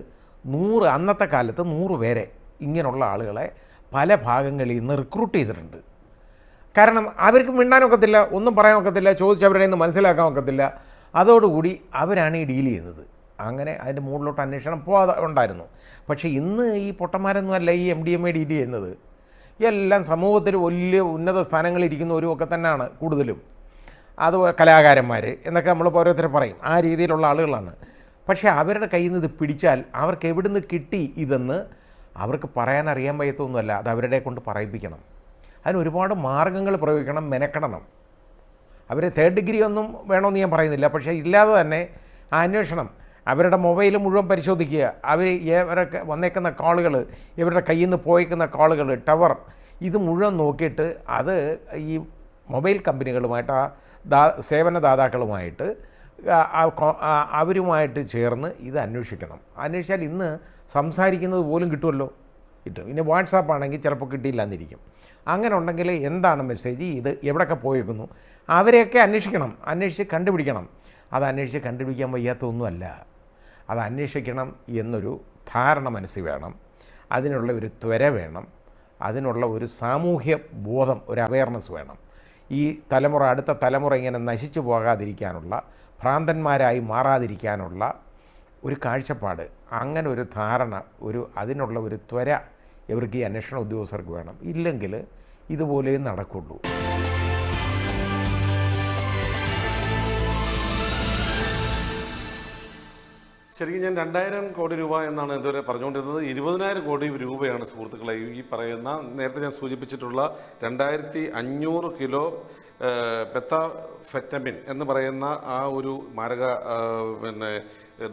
100 അന്നത്തെ കാലത്ത് 100 പേരെ ഇങ്ങനെയുള്ള ആളുകളെ പല ഭാഗങ്ങളിൽ നിന്ന് റിക്രൂട്ട് ചെയ്തിട്ടുണ്ട്. കാരണം അവർക്ക് മിണ്ടാനൊക്കത്തില്ല, ഒന്നും പറയാൻ ഒക്കത്തില്ല, ചോദിച്ചവരുടെ നിന്ന് മനസ്സിലാക്കാൻ ഒക്കത്തില്ല. അതോടുകൂടി അവരാണ് ഈ ഡീൽ ചെയ്യുന്നത്. അങ്ങനെ അതിൻ്റെ മുകളിലോട്ട് അന്വേഷണം ഉണ്ടായിരുന്നു. പക്ഷേ ഇന്ന് ഈ പൊട്ടന്മാരൊന്നുമല്ല ഈ MDMA ഡീൽ ചെയ്യുന്നത്. എല്ലാം സമൂഹത്തിൽ വലിയ ഉന്നത സ്ഥാനങ്ങളിരിക്കുന്നവരും ഒക്കെ തന്നെയാണ് കൂടുതലും. അത് കലാകാരന്മാർ എന്നൊക്കെ നമ്മൾ ഓരോരുത്തരെ പറയും, ആ രീതിയിലുള്ള ആളുകളാണ്. പക്ഷേ അവരുടെ കയ്യിൽ നിന്ന് ഇത് പിടിച്ചാൽ അവർക്ക് എവിടെ നിന്ന് കിട്ടി ഇതെന്ന് അവർക്ക് പറയാൻ അറിയാൻ വയ്യത്തൊന്നുമല്ല, അത് അവരുടെ കൊണ്ട് പറയിപ്പിക്കണം. അതിന് ഒരുപാട് മാർഗ്ഗങ്ങൾ പ്രയോഗിക്കണം, മെനക്കെടണം. അവർ 3rd ഡിഗ്രി ഒന്നും വേണമെന്ന് ഞാൻ പറയുന്നില്ല, പക്ഷേ ഇല്ലാതെ തന്നെ ആ അന്വേഷണം അവരുടെ മൊബൈൽ മുഴുവൻ പരിശോധിക്കുക. ഇവരൊക്കെ വന്നേക്കുന്ന കോളുകൾ, ഇവരുടെ കയ്യിൽ നിന്ന് പോയേക്കുന്ന കോളുകൾ, ടവർ, ഇത് മുഴുവൻ നോക്കിയിട്ട് അത് ഈ മൊബൈൽ കമ്പനികളുമായിട്ട് സേവനദാതാക്കളുമായിട്ട് അവരുമായിട്ട് ചേർന്ന് ഇത് അന്വേഷിക്കണം. അന്വേഷിച്ചാൽ ഇന്ന് സംസാരിക്കുന്നത് പോലും കിട്ടുമല്ലോ, കിട്ടും. ഇനി വാട്സാപ്പ് ആണെങ്കിൽ ചിലപ്പോൾ കിട്ടിയില്ല എന്നിരിക്കും. അങ്ങനെ ഉണ്ടെങ്കിൽ എന്താണ് മെസ്സേജ്, ഇത് എവിടെയൊക്കെ പോയേക്കുന്നു, അവരെയൊക്കെ അന്വേഷിക്കണം, അന്വേഷിച്ച് കണ്ടുപിടിക്കണം. അത് അന്വേഷിച്ച് കണ്ടുപിടിക്കാൻ വയ്യാത്തൊന്നുമല്ല, അത് അന്വേഷിക്കണം എന്നൊരു ധാരണ മനസ്സിൽ വേണം, അതിനുള്ള ഒരു ത്വര വേണം, അതിനുള്ള ഒരു സാമൂഹ്യ ബോധം, ഒരു അവയർനെസ് വേണം. ഈ തലമുറ, അടുത്ത തലമുറ ഇങ്ങനെ നശിച്ചു പോകാതിരിക്കാനുള്ള, ഭ്രാന്തന്മാരായി മാറാതിരിക്കാനുള്ള ഒരു കാഴ്ചപ്പാട്, അങ്ങനെ ഒരു ധാരണ, അതിനുള്ള ഒരു ത്വര ഇവർക്ക് ഈ അന്വേഷണ ഉദ്യോഗസ്ഥർക്ക് വേണം. ഇല്ലെങ്കിൽ ഇതുപോലെയും നടക്കുള്ളൂ. ശരിക്കും ഞാൻ 2000 കോടി രൂപ എന്നാണ് ഇതുവരെ പറഞ്ഞുകൊണ്ടിരുന്നത്. 20,000 കോടി രൂപയാണ് സുഹൃത്തുക്കളെ ഈ പറയുന്ന, നേരത്തെ ഞാൻ സൂചിപ്പിച്ചിട്ടുള്ള 2500 കിലോ പെത്താഫെറ്റമിൻ എന്ന് പറയുന്ന ആ ഒരു മാരക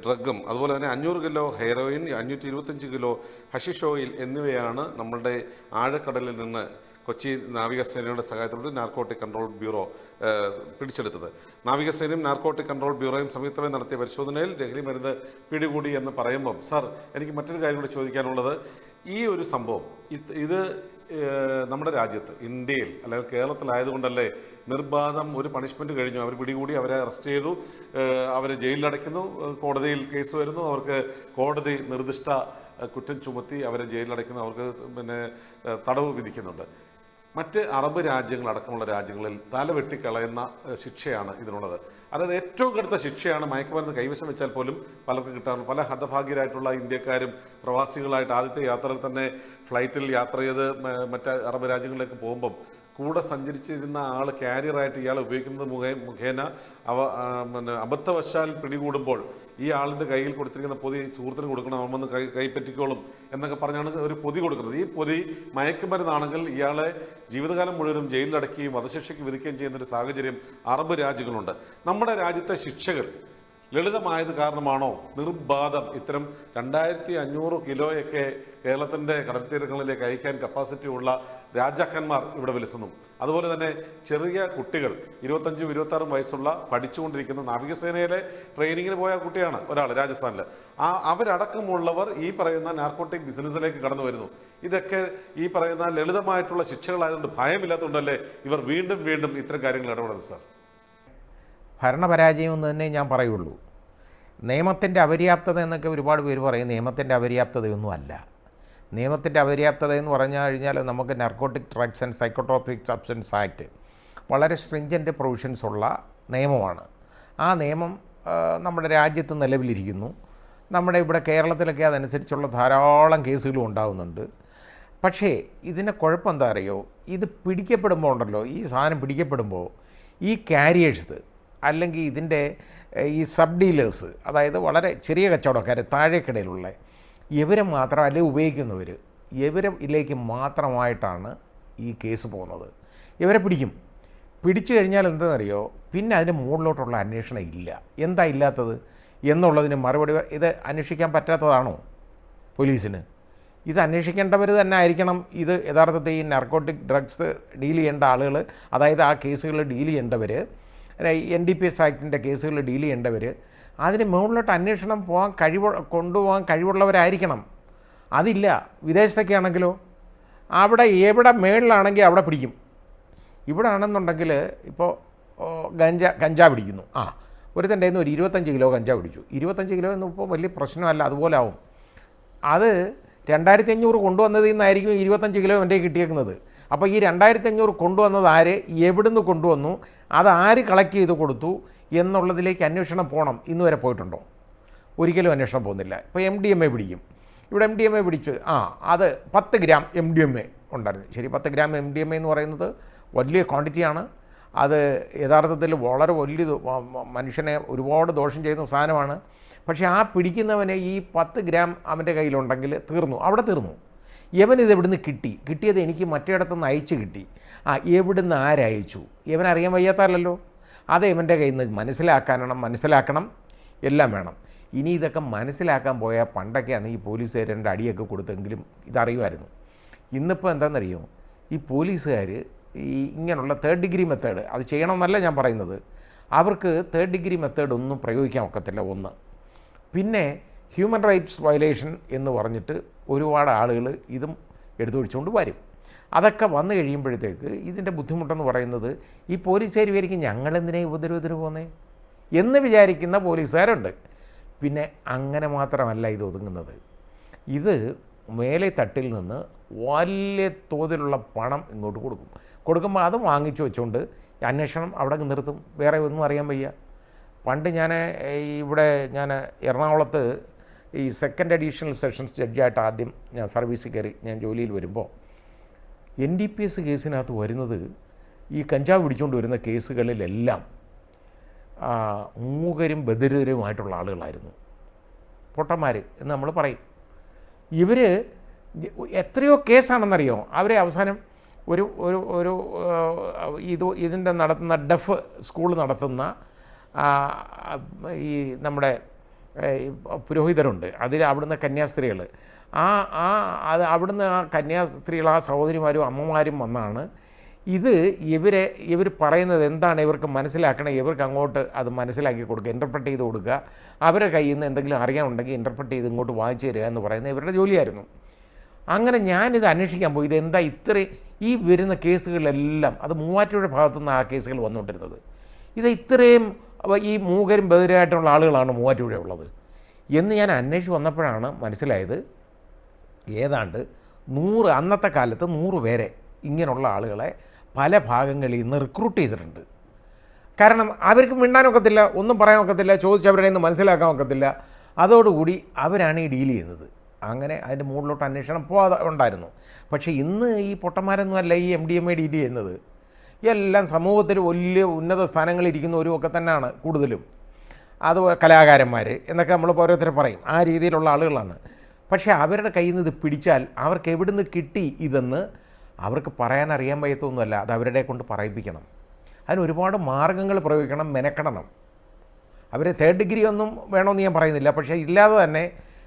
ഡ്രഗും, അതുപോലെ തന്നെ 500 കിലോ ഹെയറോയിൻ, 525 കിലോ ഹഷിഷ് ഓയിൽ എന്നിവയാണ് നമ്മളുടെ ആഴക്കടലിൽ നിന്ന് കൊച്ചി നാവികസേനയുടെ സഹായത്തോടെ നാർക്കോട്ടിക് കൺട്രോൾ ബ്യൂറോ പിടിച്ചെടുത്തത്. നാവികസേനയും നാർക്കോട്ടിക് കൺട്രോൾ ബ്യൂറോയും സംയുക്തമായി നടത്തിയ പരിശോധനയിൽ ലഹരി മരുന്ന് പിടികൂടി എന്ന് പറയുമ്പം, സാർ എനിക്ക് മറ്റൊരു കാര്യം കൂടി ചോദിക്കാനുള്ളത്, ഈ ഒരു സംഭവം ഇത് നമ്മുടെ രാജ്യത്ത്, ഇന്ത്യയിൽ അല്ലെങ്കിൽ കേരളത്തിലായതുകൊണ്ടല്ലേ നിർബാധം ഒരു പണിഷ്മെൻറ്റ് കഴിഞ്ഞു, അവർ പിടികൂടി, അവരെ അറസ്റ്റ് ചെയ്തു, അവരെ ജയിലിലടയ്ക്കുന്നു, കോടതിയിൽ കേസ് വരുന്നു, അവർക്ക് കോടതി നിർദ്ദിഷ്ട കുറ്റം ചുമത്തി അവരെ ജയിലിലടയ്ക്കുന്നു, അവർക്ക് തടവ് വിധിക്കുന്നുണ്ട്. മറ്റ് അറബ് രാജ്യങ്ങളടക്കമുള്ള രാജ്യങ്ങളിൽ തലവെട്ടിക്കളയുന്ന ശിക്ഷയാണ് ഇതിനുള്ളത്. അതായത് ഏറ്റവും കടുത്ത ശിക്ഷയാണ് മയക്കുമരുന്ന് കൈവശം വെച്ചാൽ പോലും പലർക്കും കിട്ടാറുണ്ട്. പല ഹതഭാഗ്യരായിട്ടുള്ള ഇന്ത്യക്കാരും പ്രവാസികളായിട്ട് ആദ്യത്തെ യാത്രയിൽ തന്നെ ഫ്ലൈറ്റിൽ യാത്ര ചെയ്ത് മറ്റ് അറബ് രാജ്യങ്ങളിലേക്ക് പോകുമ്പം കൂടെ സഞ്ചരിച്ചിരുന്ന ആൾ ക്യാരിയറായിട്ട് ഇയാൾ ഉപയോഗിക്കുന്നത് മുഖേന അബദ്ധവശാൽ പിടികൂടുമ്പോൾ ഈ ആളിൻ്റെ കയ്യിൽ കൊടുത്തിരിക്കുന്ന പൊതി സുഹൃത്തിന് കൊടുക്കണം, അവൻ വന്ന് കൈപ്പറ്റിക്കോളും എന്നൊക്കെ പറഞ്ഞാണ് ഒരു പൊതി കൊടുക്കുന്നത്. ഈ പൊതി മയക്കുമരുന്നാണെങ്കിൽ ഇയാളെ ജീവിതകാലം മുഴുവനും ജയിലിലടക്കുകയും വധശിക്ഷയ്ക്ക് വിധിക്കുകയും ചെയ്യുന്നൊരു സാഹചര്യം അറബ് രാജ്യങ്ങളുണ്ട്. നമ്മുടെ രാജ്യത്തെ ശിക്ഷകൾ ലളിതമായത് കാരണമാണോ നിർബാധം ഇത്തരം 2500 കിലോയൊക്കെ കേരളത്തിൻ്റെ കടൽത്തീരങ്ങളിലേക്ക് അയക്കാൻ കപ്പാസിറ്റി ഉള്ള രാജാക്കന്മാർ ഇവിടെ വിലസുന്നു? അതുപോലെ തന്നെ ചെറിയ കുട്ടികൾ, 25-26 വയസ്സുള്ള പഠിച്ചുകൊണ്ടിരിക്കുന്ന നാവികസേനയിലെ ട്രെയിനിങ്ങിന് പോയ കുട്ടിയാണ് ഒരാൾ രാജസ്ഥാനിൽ, അവരടക്കമുള്ളവർ ഈ പറയുന്ന നാർക്കോട്ടിക് ബിസിനസ്സിലേക്ക് കടന്നു വരുന്നു. ഇതൊക്കെ ഈ പറയുന്ന ലളിതമായിട്ടുള്ള ശിക്ഷകളായതുകൊണ്ട് ഭയമില്ലാത്തതുകൊണ്ടല്ലേ ഇവർ വീണ്ടും വീണ്ടും ഇത്തരം കാര്യങ്ങൾ ഇടപെടുന്നത്? സാർ, ഭരണപരാജയം എന്ന് തന്നെ ഞാൻ പറയുള്ളൂ. നിയമത്തിൻ്റെ അപര്യാപ്തത എന്നൊക്കെ ഒരുപാട് പേര് പറയും. നിയമത്തിൻ്റെ അപര്യാപ്തതയൊന്നും അല്ല. നിയമത്തിൻ്റെ അപര്യാപ്തത എന്ന് പറഞ്ഞു കഴിഞ്ഞാൽ നമുക്ക് narcotic drugs and psychotropic substance act വളരെ സ്ട്രിഞ്ചൻ്റ് പ്രൊവിഷൻസ് ഉള്ള നിയമമാണ്. ആ നിയമം നമ്മുടെ രാജ്യത്ത് നിലവിലിരിക്കുന്നു. നമ്മുടെ ഇവിടെ കേരളത്തിലൊക്കെ അതനുസരിച്ചുള്ള ധാരാളം കേസുകളും ഉണ്ടാകുന്നുണ്ട്. പക്ഷേ ഇതിൻ്റെ കുഴപ്പം എന്താ അറിയോ, ഇത് പിടിക്കപ്പെടുമ്പോൾ ഉണ്ടല്ലോ, ഈ സാധനം പിടിക്കപ്പെടുമ്പോൾ ഈ കാരിയേഴ്സ് അല്ലെങ്കിൽ ഇതിൻ്റെ ഈ സബ് ഡീലേഴ്സ്, അതായത് വളരെ ചെറിയ കച്ചവടക്കാർ, താഴേക്കിടയിലുള്ള ഇവരെ മാത്രം അല്ലെങ്കിൽ ഉപയോഗിക്കുന്നവർ, ഇവരിലേക്ക് മാത്രമായിട്ടാണ് ഈ കേസ് പോകുന്നത്. ഇവരെ പിടിച്ചു കഴിഞ്ഞാൽ എന്താണെന്നറിയോ, പിന്നെ അതിൻ്റെ മുകളിലോട്ടുള്ള അന്വേഷണം ഇല്ല. എന്താ ഇല്ലാത്തത് എന്നുള്ളതിന് മറുപടി, ഇത് അന്വേഷിക്കാൻ പറ്റാത്തതാണോ പോലീസിന്? ഇത് അന്വേഷിക്കേണ്ടവർ തന്നെ ആയിരിക്കണം. ഇത് യഥാർത്ഥത്തിൽ ഈ നാർക്കോട്ടിക് ഡ്രഗ്സ് ഡീൽ ചെയ്യേണ്ട ആളുകൾ, അതായത് ആ കേസുകൾ ഡീൽ ചെയ്യേണ്ടവർ, NDPS ആക്ടിൻ്റെ കേസുകൾ ഡീൽ ചെയ്യേണ്ടവർ അതിന് മുകളിലോട്ട് അന്വേഷണം കൊണ്ടുപോകാൻ കഴിവുള്ളവരായിരിക്കണം. അതില്ല. വിദേശത്തൊക്കെ ആണെങ്കിലോ അവിടെ എവിടെ മേളിലാണെങ്കിൽ അവിടെ പിടിക്കും. ഇവിടെ ആണെന്നുണ്ടെങ്കിൽ ഇപ്പോൾ കഞ്ചാവ് പിടിക്കുന്നു, ഒരുത്തൻ്റെ കയ്യിൽ നിന്ന് ഒരു 25 കിലോ കഞ്ചാവ് പിടിച്ചു. 25 കിലോ എന്ന് ഇപ്പോൾ വലിയ പ്രശ്നമല്ല, അതുപോലെ ആവും. അത് 2500 കൊണ്ടുവന്നതിൽ നിന്നായിരിക്കും 25 കിലോ എൻ്റെ കിട്ടിയേക്കുന്നത്. അപ്പോൾ ഈ 2500 കൊണ്ടുവന്നത് ആര്, എവിടുന്ന് കൊണ്ടുവന്നു, അത് ആര് കളക്ട് ചെയ്ത് കൊടുത്തു എന്നുള്ളതിലേക്ക് അന്വേഷണം പോകണം. ഇന്ന് വരെ പോയിട്ടുണ്ടോ? ഒരിക്കലും അന്വേഷണം പോകുന്നില്ല. ഇപ്പോൾ MDMA പിടിക്കും. ഇവിടെ MDMA പിടിച്ച് അത് 10 ഗ്രാം MDMA ഉണ്ടായിരുന്നു. ശരി, 10 ഗ്രാം MDMA എന്ന് പറയുന്നത് വലിയ ക്വാണ്ടിറ്റിയാണ്. അത് യഥാർത്ഥത്തിൽ വളരെ വലിയ മനുഷ്യനെ ഒരുപാട് ദോഷം ചെയ്യുന്ന സാധനമാണ്. പക്ഷേ ആ പിടിക്കുന്നവനെ ഈ 10 ഗ്രാം അവൻ്റെ കയ്യിലുണ്ടെങ്കിൽ തീർന്നു, അവിടെ തീർന്നു. ഇവനിത് എവിടുന്ന് കിട്ടിയത് എനിക്ക് മറ്റേടത്തുനിന്ന് അയച്ചു കിട്ടി. എവിടുന്ന് ആരയച്ചു ഇവനറിയാൻ വയ്യാത്തല്ലോ. അത് ഇവൻ്റെ കയ്യിൽ നിന്ന് മനസ്സിലാക്കണം, എല്ലാം വേണം. ഇനി ഇതൊക്കെ മനസ്സിലാക്കാൻ പോയാൽ പണ്ടൊക്കെയാണ് ഈ പോലീസുകാരുടെ അടിയൊക്കെ കൊടുത്തെങ്കിലും ഇതറിയുമായിരുന്നു. ഇന്നിപ്പോൾ എന്താണെന്നറിയോ, ഈ പോലീസുകാർ ഈ ഇങ്ങനെയുള്ള 3rd ഡിഗ്രി മെത്തേഡ് അത് ചെയ്യണമെന്നല്ല ഞാൻ പറയുന്നത്, അവർക്ക് 3rd ഡിഗ്രി മെത്തേഡ് ഒന്നും പ്രയോഗിക്കാൻ ഒക്കത്തില്ല. ഒന്ന്, പിന്നെ ഹ്യൂമൻ റൈറ്റ്സ് വയലേഷൻ എന്ന് പറഞ്ഞിട്ട് ഒരുപാട് ആളുകൾ ഇതും എടുത്തു പിടിച്ചുകൊണ്ട് വരും. അതൊക്കെ വന്നു കഴിയുമ്പോഴത്തേക്ക് ഇതിൻ്റെ ബുദ്ധിമുട്ടെന്ന് പറയുന്നത് ഈ പോലീസുകാർ വിചാരിക്കും ഞങ്ങളെന്തിനാ ഉപദ്രവത്തിന് പോകുന്നേ എന്ന് വിചാരിക്കുന്ന പോലീസുകാരുണ്ട്. പിന്നെ അങ്ങനെ മാത്രമല്ല ഇത് ഒതുങ്ങുന്നത്. ഇത് മേലെ തട്ടിൽ നിന്ന് വലിയ തോതിലുള്ള പണം ഇങ്ങോട്ട് കൊടുക്കുമ്പോൾ അത് വാങ്ങിച്ചു വെച്ചുകൊണ്ട് അന്വേഷണം അവിടെ നിർത്തും. വേറെ ഒന്നും അറിയാൻ വയ്യ. പണ്ട് ഞാൻ എറണാകുളത്ത് ഈ 2nd അഡീഷണൽ സെഷൻസ് ജഡ്ജിയായിട്ട് ആദ്യം ഞാൻ സർവീസിൽ കയറി ഞാൻ ജോലിയിൽ വരുമ്പോൾ NDPS കേസിനകത്ത് വരുന്നത് ഈ കഞ്ചാവ് പിടിച്ചുകൊണ്ട് വരുന്ന കേസുകളിലെല്ലാം മൂകരും ബധിരരുമായിട്ടുള്ള ആളുകളായിരുന്നു, പൊട്ടന്മാർ എന്ന് നമ്മൾ പറയും. ഇവർ എത്രയോ കേസാണെന്നറിയോ, അവരെ അവസാനം ഇതിൻ്റെ നടത്തുന്ന ഡെഫ് സ്കൂൾ നടത്തുന്ന ഈ നമ്മുടെ പുരോഹിതരുണ്ട്, അവിടുന്ന് കന്യാസ്ത്രീകൾ, അവിടുന്ന് കന്യാസ്ത്രീകൾ സഹോദരിമാരും അമ്മമാരും വന്നാണ് ഇവർ പറയുന്നത് എന്താണ് ഇവർക്ക് മനസ്സിലാക്കണം, ഇവർക്ക് അങ്ങോട്ട് അത് മനസ്സിലാക്കി കൊടുക്കുക, ഇൻ്റർപ്രറ്റ് ചെയ്ത് കൊടുക്കുക, അവരുടെ കയ്യിൽ നിന്ന് എന്തെങ്കിലും അറിയാനുണ്ടെങ്കിൽ ഇൻ്റർപ്രറ്റ് ചെയ്ത് ഇങ്ങോട്ട് വാങ്ങിച്ചു തരിക എന്ന് പറയുന്നത് ഇവരുടെ ജോലിയായിരുന്നു. അങ്ങനെ ഞാനിത് അന്വേഷിക്കാൻ പോയി, ഇതെന്താ ഈ വരുന്ന കേസുകളിലെല്ലാം അത് മൂവാറ്റുപുഴ ഭാഗത്തുനിന്ന് ആ കേസുകൾ വന്നുകൊണ്ടിരുന്നത്. ഇത്രയും ഈ മൂകരും ബധിരമായിട്ടുള്ള ആളുകളാണ് മൂവാറ്റുപുഴ ഉള്ളത് എന്ന് ഞാൻ അന്വേഷിച്ച് വന്നപ്പോഴാണ് മനസ്സിലായത്. ഏതാണ്ട് 100 അന്നത്തെ കാലത്ത് 100 പേരെ ഇങ്ങനെയുള്ള ആളുകളെ പല ഭാഗങ്ങളിൽ നിന്ന് റിക്രൂട്ട് ചെയ്തിട്ടുണ്ട്. കാരണം അവർക്ക് മിണ്ടാനൊക്കത്തില്ല, ഒന്നും പറയാൻ ഒക്കത്തില്ല, ചോദിച്ചവരുടെ നിന്ന് മനസ്സിലാക്കാൻ ഒക്കത്തില്ല. അതോടുകൂടി അവരാണ് ഈ ഡീൽ ചെയ്യുന്നത്. അങ്ങനെ അതിൻ്റെ മുകളിലോട്ട് അന്വേഷണം ഉണ്ടായിരുന്നു. പക്ഷേ ഇന്ന് ഈ പൊട്ടന്മാരൊന്നുമല്ല ഈ MDMA ഡീൽ ചെയ്യുന്നത്. എല്ലാം സമൂഹത്തിൽ വലിയ ഉന്നത സ്ഥാനങ്ങളിരിക്കുന്നവരും ഒക്കെ തന്നെയാണ് കൂടുതലും. അത് കലാകാരന്മാർ എന്നൊക്കെ നമ്മൾ ഓരോരുത്തർ പറയും, ആ രീതിയിലുള്ള ആളുകളാണ്. പക്ഷേ അവരുടെ കയ്യിൽ നിന്ന് ഇത് പിടിച്ചാൽ അവർക്ക് എവിടുന്ന് കിട്ടി ഇതെന്ന് അവർക്ക് പറയാനറിയാൻ വയ്യത്തൊന്നുമല്ല. അത് അവരുടെ കൊണ്ട് പറയിപ്പിക്കണം. അതിന് ഒരുപാട് മാർഗ്ഗങ്ങൾ പ്രയോഗിക്കണം, മെനക്കെടണം. അവർ 3rd ഡിഗ്രി ഒന്നും വേണമെന്ന് ഞാൻ പറയുന്നില്ല, പക്ഷേ ഇല്ലാതെ തന്നെ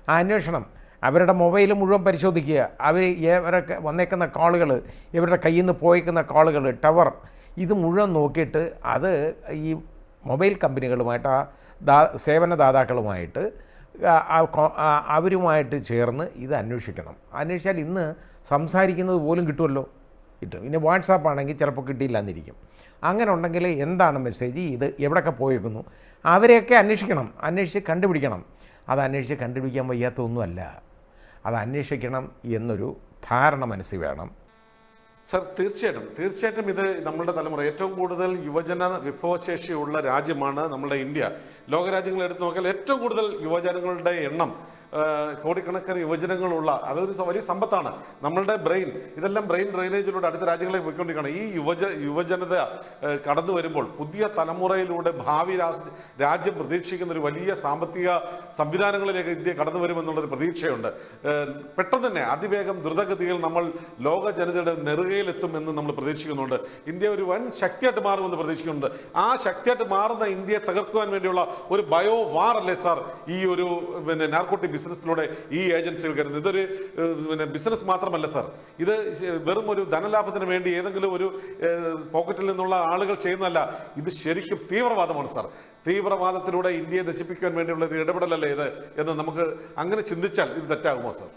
ആ അന്വേഷണം അവരുടെ മൊബൈൽ മുഴുവൻ പരിശോധിക്കുക. ഇവരൊക്കെ വന്നേക്കുന്ന കോളുകൾ, ഇവരുടെ കയ്യിൽ നിന്ന് പോയേക്കുന്ന കോളുകൾ, ടവർ, ഇത് മുഴുവൻ നോക്കിയിട്ട് അത് ഈ മൊബൈൽ കമ്പനികളുമായിട്ട് സേവനദാതാക്കളുമായിട്ട് അവരുമായിട്ട് ചേർന്ന് ഇത് അന്വേഷിക്കണം. അന്വേഷിച്ചാൽ ഇന്ന് സംസാരിക്കുന്നത് പോലും കിട്ടുമല്ലോ, കിട്ടും. പിന്നെ വാട്സാപ്പ് ആണെങ്കിൽ ചിലപ്പോൾ കിട്ടിയില്ല എന്നിരിക്കും. അങ്ങനെ ഉണ്ടെങ്കിൽ എന്താണ് മെസ്സേജ്, ഇത് എവിടെയൊക്കെ പോയേക്കുന്നു, അവരെയൊക്കെ അന്വേഷിച്ച് കണ്ടുപിടിക്കണം. അത് അന്വേഷിച്ച് കണ്ടുപിടിക്കാൻ വയ്യാത്തൊന്നുമല്ല, അത് അന്വേഷിക്കണം എന്നൊരു ധാരണ മനസ്സിൽ വേണം. സർ, തീർച്ചയായിട്ടും ഇത് നമ്മളുടെ തലമുറ ഏറ്റവും കൂടുതൽ യുവജന വിഭവശേഷിയുള്ള രാജ്യമാണ് നമ്മളുടെ ഇന്ത്യ. ലോകരാജ്യങ്ങൾ എടുത്തു നോക്കിയാൽ ഏറ്റവും കൂടുതൽ യുവജനങ്ങളുടെ എണ്ണം, കോടിക്കണക്കിന് യുവജനങ്ങളുള്ള അതൊരു വലിയ സമ്പത്താണ്. നമ്മളുടെ ബ്രെയിൻ, ഇതെല്ലാം ബ്രെയിൻ ഡ്രെയിനേജിലൂടെ അടുത്ത രാജ്യങ്ങളിലേക്ക് പോയിക്കൊണ്ടിരിക്കുകയാണ്. ഈ യുവജനത കടന്നു വരുമ്പോൾ പുതിയ തലമുറയിലൂടെ ഭാവി രാജ്യം പ്രതീക്ഷിക്കുന്ന ഒരു വലിയ സാമ്പത്തിക സംവിധാനങ്ങളിലേക്ക് ഇന്ത്യ കടന്നു വരുമെന്നുള്ളൊരു പ്രതീക്ഷയുണ്ട്. പെട്ടെന്ന് തന്നെ അതിവേഗം ദ്രുതഗതിയിൽ നമ്മൾ ലോക ജനതയുടെ നെറുകയിലെത്തുമെന്ന് നമ്മൾ പ്രതീക്ഷിക്കുന്നുണ്ട്. ഇന്ത്യ ഒരു വൻ ശക്തിയായിട്ട് മാറുമെന്ന് പ്രതീക്ഷിക്കുന്നുണ്ട്. ആ ശക്തിയായിട്ട് മാറുന്ന ഇന്ത്യയെ തകർക്കുവാൻ വേണ്ടിയുള്ള ഒരു ബയോ വാർ അല്ലേ സാർ ഈ ഒരു നാർക്കോട്ടിക് ബിസിനസ്സിലൂടെ ഈ ഏജൻസികൾ കരുതുന്നത്. ഇതൊരു പിന്നെ ബിസിനസ് മാത്രമല്ല സർ, ഇത് വെറും ഒരു ധനലാഭത്തിന് വേണ്ടി ഏതെങ്കിലും ഒരു പോക്കറ്റിൽ നിന്നുള്ള ആളുകൾ ചെയ്യുന്നതല്ല. ഇത് ശരിക്കും തീവ്രവാദമാണ് സർ. തീവ്രവാദത്തിലൂടെ ഇന്ത്യയെ നശിപ്പിക്കാൻ വേണ്ടിയുള്ള ഒരു ഇടപെടലല്ലേ ഇത് എന്ന് നമുക്ക് അങ്ങനെ ചിന്തിച്ചാൽ ഇത് തെറ്റാകുമോ സർ?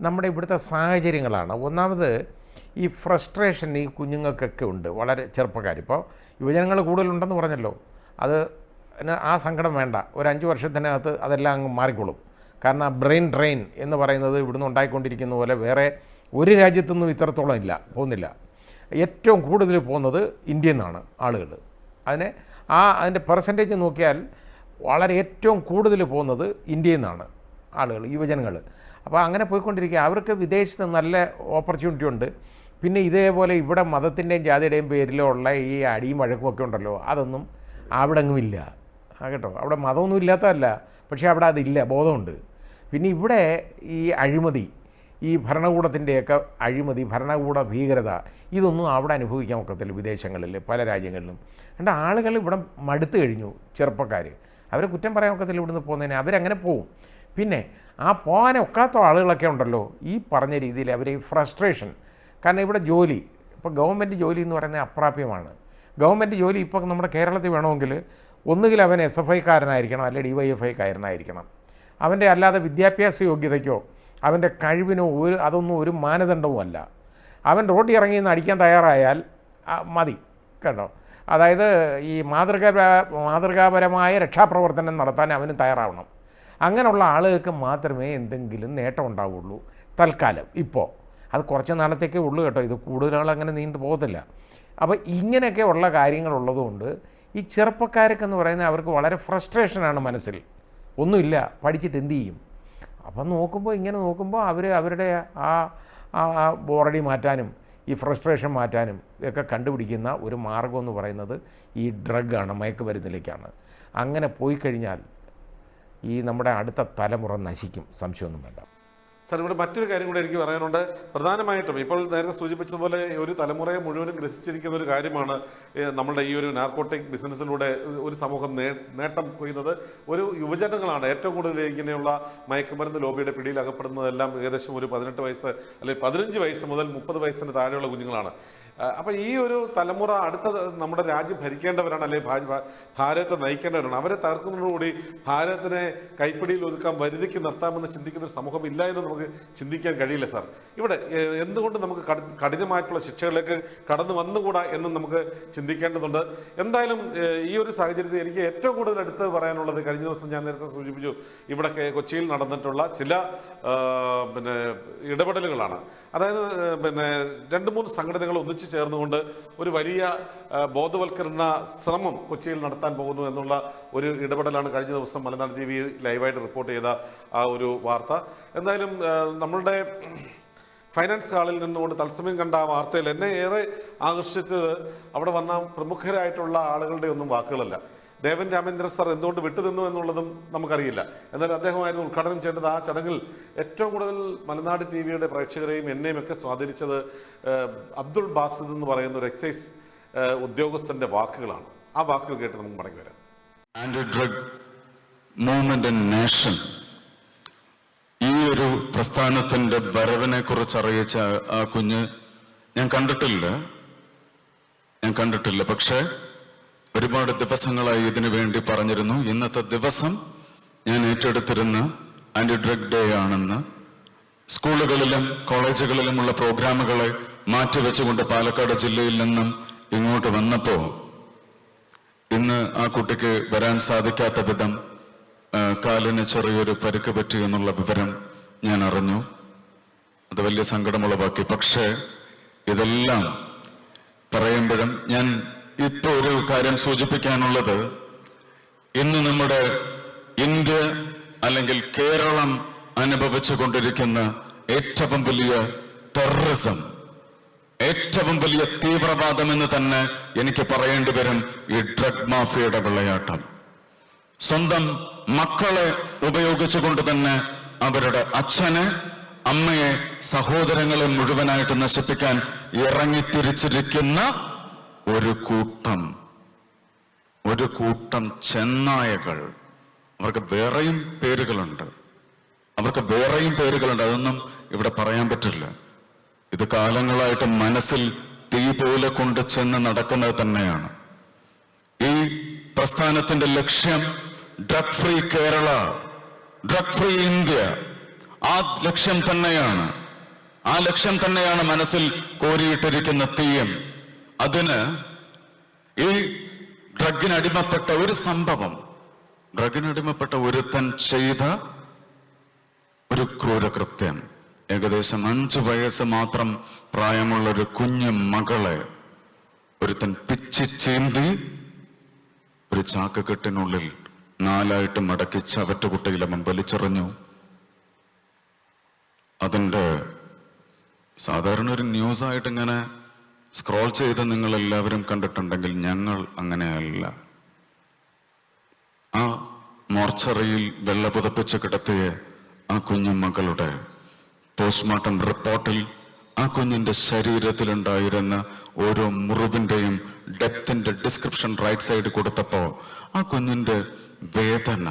നമ്മുടെ ഇവിടുത്തെ സാഹചര്യങ്ങളാണ്. ഒന്നാമത് ഈ ഫ്രസ്ട്രേഷൻ ഈ കുഞ്ഞുങ്ങൾക്കൊക്കെ ഉണ്ട്, വളരെ ചെറുപ്പക്കാർ. ഇപ്പോൾ യുവജനങ്ങൾ കൂടുതലുണ്ടെന്ന് പറഞ്ഞല്ലോ, അത് ആ സങ്കടം വേണ്ട. ഒരു 5 വർഷത്തിനകത്ത് അതെല്ലാം അങ്ങ് മാറിക്കോളും. കാരണം ബ്രെയിൻ ഡ്രെയിൻ എന്ന് പറയുന്നത് ഇവിടുന്ന് ഉണ്ടായിക്കൊണ്ടിരിക്കുന്ന പോലെ വേറെ ഒരു രാജ്യത്തൊന്നും ഇത്രത്തോളം പോകുന്നില്ല. ഏറ്റവും കൂടുതൽ പോകുന്നത് ഇന്ത്യയിൽ നിന്നാണ് ആളുകൾ. അതിൻ്റെ പെർസെൻറ്റേജ് നോക്കിയാൽ വളരെ ഏറ്റവും കൂടുതൽ പോകുന്നത് ഇന്ത്യയിൽ നിന്നാണ് ആളുകൾ, യുവജനങ്ങൾ. അപ്പോൾ അങ്ങനെ പോയിക്കൊണ്ടിരിക്കുക. അവർക്ക് വിദേശത്ത് നല്ല ഓപ്പർച്യൂണിറ്റി ഉണ്ട്. പിന്നെ ഇതേപോലെ ഇവിടെ മതത്തിൻ്റെയും ജാതിയുടെയും പേരിലുള്ള ഈ അടിയും വഴക്കും ഒക്കെ ഉണ്ടല്ലോ, അതൊന്നും അവിടെ എങ്ങുമില്ല കേട്ടോ. അവിടെ മതമൊന്നും ഇല്ലാത്തതല്ല, പക്ഷേ അവിടെ അതില്ല, ബോധമുണ്ട്. പിന്നെ ഇവിടെ ഈ അഴിമതി, ഈ ഭരണകൂടത്തിൻ്റെയൊക്കെ അഴിമതി, ഭരണകൂട ഭീകരത, ഇതൊന്നും അവിടെ അനുഭവിക്കാൻ ഒക്കത്തില്ല വിദേശങ്ങളിൽ, പല രാജ്യങ്ങളിലും. രണ്ട് ആളുകൾ ഇവിടെ മടുത്തു കഴിഞ്ഞു, ചെറുപ്പക്കാർ. അവരെ കുറ്റം പറയാൻ ഒക്കത്തില്ല ഇവിടുന്ന് പോകുന്നതിന്, അവരങ്ങനെ പോവും. പിന്നെ ആ പോകാനൊക്കാത്ത ആളുകളൊക്കെ ഉണ്ടല്ലോ, ഈ പറഞ്ഞ രീതിയിൽ അവർ ഈ ഫ്രസ്ട്രേഷൻ. കാരണം ഇവിടെ ജോലി, ഇപ്പോൾ ഗവൺമെൻറ് ജോലി എന്ന് പറയുന്നത് അപ്രാപ്യമാണ്. ഗവൺമെൻറ് ജോലി ഇപ്പോൾ നമ്മുടെ കേരളത്തിൽ വേണമെങ്കിൽ ഒന്നുകിൽ അവൻ SFIക്കാരനായിരിക്കണം, അല്ലെങ്കിൽ DYFIക്കാരനായിരിക്കണം. അവൻ്റെ അല്ലാതെ വിദ്യാഭ്യാസ യോഗ്യതയ്ക്കോ അവൻ്റെ കഴിവിനോ അതൊന്നും ഒരു മാനദണ്ഡവുമല്ല. അവൻ റോഡിൽ ഇറങ്ങി നിന്ന് അടിക്കാൻ തയ്യാറായാൽ മതി കേട്ടോ. അതായത് ഈ മാതൃകാപരമായ രക്ഷാപ്രവർത്തനം നടത്താൻ അവന് തയ്യാറാവണം. അങ്ങനെയുള്ള ആളുകൾക്ക് മാത്രമേ എന്തെങ്കിലും നേട്ടം ഉണ്ടാവുള്ളൂ തൽക്കാലം. ഇപ്പോൾ അത് കുറച്ച് നാളത്തേക്കേ ഉള്ളൂ കേട്ടോ, ഇത് കൂടുതൽ അങ്ങനെ നീണ്ടു പോകത്തില്ല. അപ്പോൾ ഇങ്ങനെയൊക്കെ ഉള്ള കാര്യങ്ങളുള്ളതുകൊണ്ട് ഈ ചെറുപ്പക്കാർക്കെന്ന് പറയുന്നത് അവർക്ക് വളരെ ഫ്രസ്ട്രേഷനാണ് മനസ്സിൽ. ഒന്നുമില്ല, പഠിച്ചിട്ട് എന്ത് ചെയ്യും? അപ്പം ഇങ്ങനെ നോക്കുമ്പോൾ അവരുടെ ആ ബോറടി മാറ്റാനും ഈ ഫ്രസ്ട്രേഷൻ മാറ്റാനും ഒക്കെ കണ്ടുപിടിക്കുന്ന ഒരു മാർഗം എന്ന് പറയുന്നത് ഈ ഡ്രഗാണ്, മയക്കുമരുന്നിലേക്കാണ്. അങ്ങനെ പോയി കഴിഞ്ഞാൽ ഈ നമ്മുടെ അടുത്ത തലമുറ നശിക്കും, സംശയമൊന്നും വേണ്ട. സാർ, ഇവിടെ മറ്റൊരു കാര്യം കൂടി എനിക്ക് പറയാനുണ്ട്. പ്രധാനമായിട്ടും ഇപ്പോൾ നേരത്തെ സൂചിപ്പിച്ചതുപോലെ ഒരു തലമുറയെ മുഴുവനും ഗ്രസിച്ചിരിക്കുന്ന ഒരു കാര്യമാണ് നമ്മളുടെ ഈ ഒരു നാർക്കോട്ടിക് ബിസിനസ്സിലൂടെ ഒരു സമൂഹം നേട്ടം കൊയ്യുന്നത്. ഒരു യുവജനങ്ങളാണ് ഏറ്റവും കൂടുതൽ ഇങ്ങനെയുള്ള മയക്കുമരുന്ന് ലോബിയുടെ പിടിയിൽ അകപ്പെടുന്നതെല്ലാം. ഏകദേശം ഒരു 18 വയസ്സ് അല്ലെങ്കിൽ 15 വയസ്സ് മുതൽ 30 വയസ്സിന് താഴെയുള്ള കുഞ്ഞുങ്ങളാണ്. അപ്പം ഈ ഒരു തലമുറ അടുത്ത നമ്മുടെ രാജ്യം ഭരിക്കേണ്ടവരാണ്, അല്ലെങ്കിൽ ഭാരതത്തെ നയിക്കേണ്ടവരാണ്. അവരെ തകർക്കുന്നതോടുകൂടി ഭാരതത്തിനെ കൈപ്പിടിയിൽ ഒതുക്കാൻ, വരുതിക്ക് നിർത്താമെന്ന് ചിന്തിക്കുന്ന ഒരു സമൂഹം ഇല്ല എന്ന് നമുക്ക് ചിന്തിക്കാൻ കഴിയില്ല സാർ. ഇവിടെ എന്തുകൊണ്ട് നമുക്ക് കഠിനമായിട്ടുള്ള ശിക്ഷകളിലേക്ക് കടന്നു വന്നുകൂടാ എന്നും നമുക്ക് ചിന്തിക്കേണ്ടതുണ്ട്. എന്തായാലും ഈ ഒരു സാഹചര്യത്തിൽ എനിക്ക് ഏറ്റവും കൂടുതൽ എടുത്ത് പറയാനുള്ളത്, കഴിഞ്ഞ ദിവസം ഞാൻ നേരത്തെ സൂചിപ്പിച്ചു, ഇവിടെ കൊച്ചിയിൽ നടന്നിട്ടുള്ള ചില ഇടപെടലുകളാണ്. അതായത് 2-3 സംഘടനകൾ ഒന്നിച്ചു ചേർന്നുകൊണ്ട് ഒരു വലിയ ബോധവൽക്കരണ ശ്രമം കൊച്ചിയിൽ നടത്താൻ പോകുന്നു എന്നുള്ള ഒരു ഇടപെടലാണ് കഴിഞ്ഞ ദിവസം മലനാട് TV ലൈവായിട്ട് റിപ്പോർട്ട് ചെയ്ത ആ ഒരു വാർത്ത. എന്തായാലും നമ്മളുടെ ഫൈനാൻസ് ഹാളിൽ നിന്നുകൊണ്ട് തത്സമയം കണ്ട ആ വാർത്തയിൽ എന്നെ ഏറെ ആകർഷിച്ചത് അവിടെ വന്ന പ്രമുഖരായിട്ടുള്ള ആളുകളുടെ ഒന്നും വാക്കുകളല്ല. ദേവൻ രാമേന്ദ്രൻ സാർ എന്തുകൊണ്ട് വിട്ടുനിന്നു എന്നുള്ളതും നമുക്കറിയില്ല. എന്നാലും അദ്ദേഹമായിരുന്നു ഉദ്ഘാടനം ചെയ്യേണ്ടത്. ആ ചടങ്ങിൽ ഏറ്റവും കൂടുതൽ മലനാട് TVയുടെ പ്രേക്ഷകരെയും എന്നെയും ഒക്കെ സ്വാധീനിച്ചത് അബ്ദുൾ ബാസിദ് എന്ന് പറയുന്ന ഒരു എക്സൈസ് ഉദ്യോഗസ്ഥന്റെ വാക്കുകളാണ്. ആ വാക്കുകൾ കേട്ട് നമുക്ക് മടങ്ങി വരാം. Anti drug movement in nation, ഈ ഒരു പ്രസ്ഥാനത്തിന്റെ വരവിനെ കുറിച്ച് അറിയിച്ച ആ കുഞ്ഞ് ഞാൻ കണ്ടിട്ടില്ല. പക്ഷേ ഒരുപാട് ദിവസങ്ങളായി ഇതിനു വേണ്ടി പറഞ്ഞിരുന്നു. ഇന്നത്തെ ദിവസം ഞാൻ ഏറ്റെടുത്തിരുന്ന ആന്റി ഡ്രഗ് ഡേ ആണെന്ന്. സ്കൂളുകളിലും കോളേജുകളിലുമുള്ള പ്രോഗ്രാമുകളെ മാറ്റിവെച്ചുകൊണ്ട് പാലക്കാട് ജില്ലയിൽ നിന്നും ഇങ്ങോട്ട് വന്നപ്പോ ഇന്ന് ആ കുട്ടിക്ക് വരാൻ സാധിക്കാത്ത വിധം കാലിന് ചെറിയൊരു പരിക്ക് പറ്റി എന്നുള്ള വിവരം ഞാൻ അറിഞ്ഞു. അത് വലിയ സങ്കടമുളവാക്കി. പക്ഷേ ഇതെല്ലാം പറയുമ്പോഴും ഞാൻ ഇപ്പൊ ഒരു കാര്യം സൂചിപ്പിക്കാനുള്ളത്, ഇന്ന് നമ്മുടെ ഇന്ത്യ അല്ലെങ്കിൽ കേരളം അനുഭവിച്ചു കൊണ്ടിരിക്കുന്ന ഏറ്റവും വലിയ ടെററിസം, ഏറ്റവും വലിയ തീവ്രവാദം എന്ന് തന്നെ എനിക്ക് പറയേണ്ടി വരും ഈ ഡ്രഗ് മാഫിയയുടെ വിളയാട്ടം. സ്വന്തം മക്കളെ ഉപയോഗിച്ചുകൊണ്ട് തന്നെ അവരുടെ അച്ഛനെ, അമ്മയെ, സഹോദരങ്ങളെ മുഴുവനായിട്ട് നശിപ്പിക്കാൻ ഇറങ്ങിത്തിരിച്ചിരിക്കുന്ന ഒരു കൂട്ടം ചെന്നായകൾ. അവർക്ക് വേറെയും പേരുകളുണ്ട്. അവർക്ക് വേറെയും പേരുകളുണ്ട്, അതൊന്നും ഇവിടെ പറയാൻ പറ്റില്ല. ഇത് കാലങ്ങളായിട്ട് മനസ്സിൽ തീ പോലെ കൊണ്ട് ചെന്ന് നടക്കുന്നത് തന്നെയാണ്. ഈ പ്രസ്ഥാനത്തിന്റെ ലക്ഷ്യം drug free Kerala, drug free India. ആ ലക്ഷ്യം തന്നെയാണ്, ആ ലക്ഷ്യം തന്നെയാണ് മനസ്സിൽ കോരിയിട്ടിരിക്കുന്ന തീയം. അതിന് ഈ ഡ്രഗിനടിമപ്പെട്ട ഒരു സംഭവം, ഡ്രഗിനടിമപ്പെട്ട ഒരുത്തൻ ചെയ്ത ഒരു ക്രൂരകൃത്യം, ഏകദേശം 5 വയസ്സ് മാത്രം പ്രായമുള്ള ഒരു കുഞ്ഞു മകളെ ഒരുത്തൻ പിച്ചി ചീന്തി ഒരു ചാക്കുകെട്ടിനുള്ളിൽ 4 മടക്കി ചവറ്റുകുട്ടയിലമ്മൻ വലിച്ചെറിഞ്ഞു. അതിൻ്റെ സാധാരണ ഒരു ന്യൂസായിട്ട് ഇങ്ങനെ സ്ക്രോൾ ചെയ്ത് നിങ്ങൾ എല്ലാവരും കണ്ടിട്ടുണ്ടെങ്കിൽ, ഞങ്ങൾ അങ്ങനെയല്ല. ആ മോർച്ചറിയിൽ വെള്ള പുതപ്പിച്ച് കിടത്തിയ ആ കുഞ്ഞുമകളുടെ പോസ്റ്റ്മോർട്ടം റിപ്പോർട്ടിൽ ആ കുഞ്ഞിന്റെ ശരീരത്തിലുണ്ടായിരുന്ന ഓരോ മുറിവിന്റെയും ഡെപ്തിന്റെ ഡിസ്ക്രിപ്ഷൻ റൈറ്റ് സൈഡ് കൊടുത്തപ്പോ ആ കുഞ്ഞിന്റെ വേദന,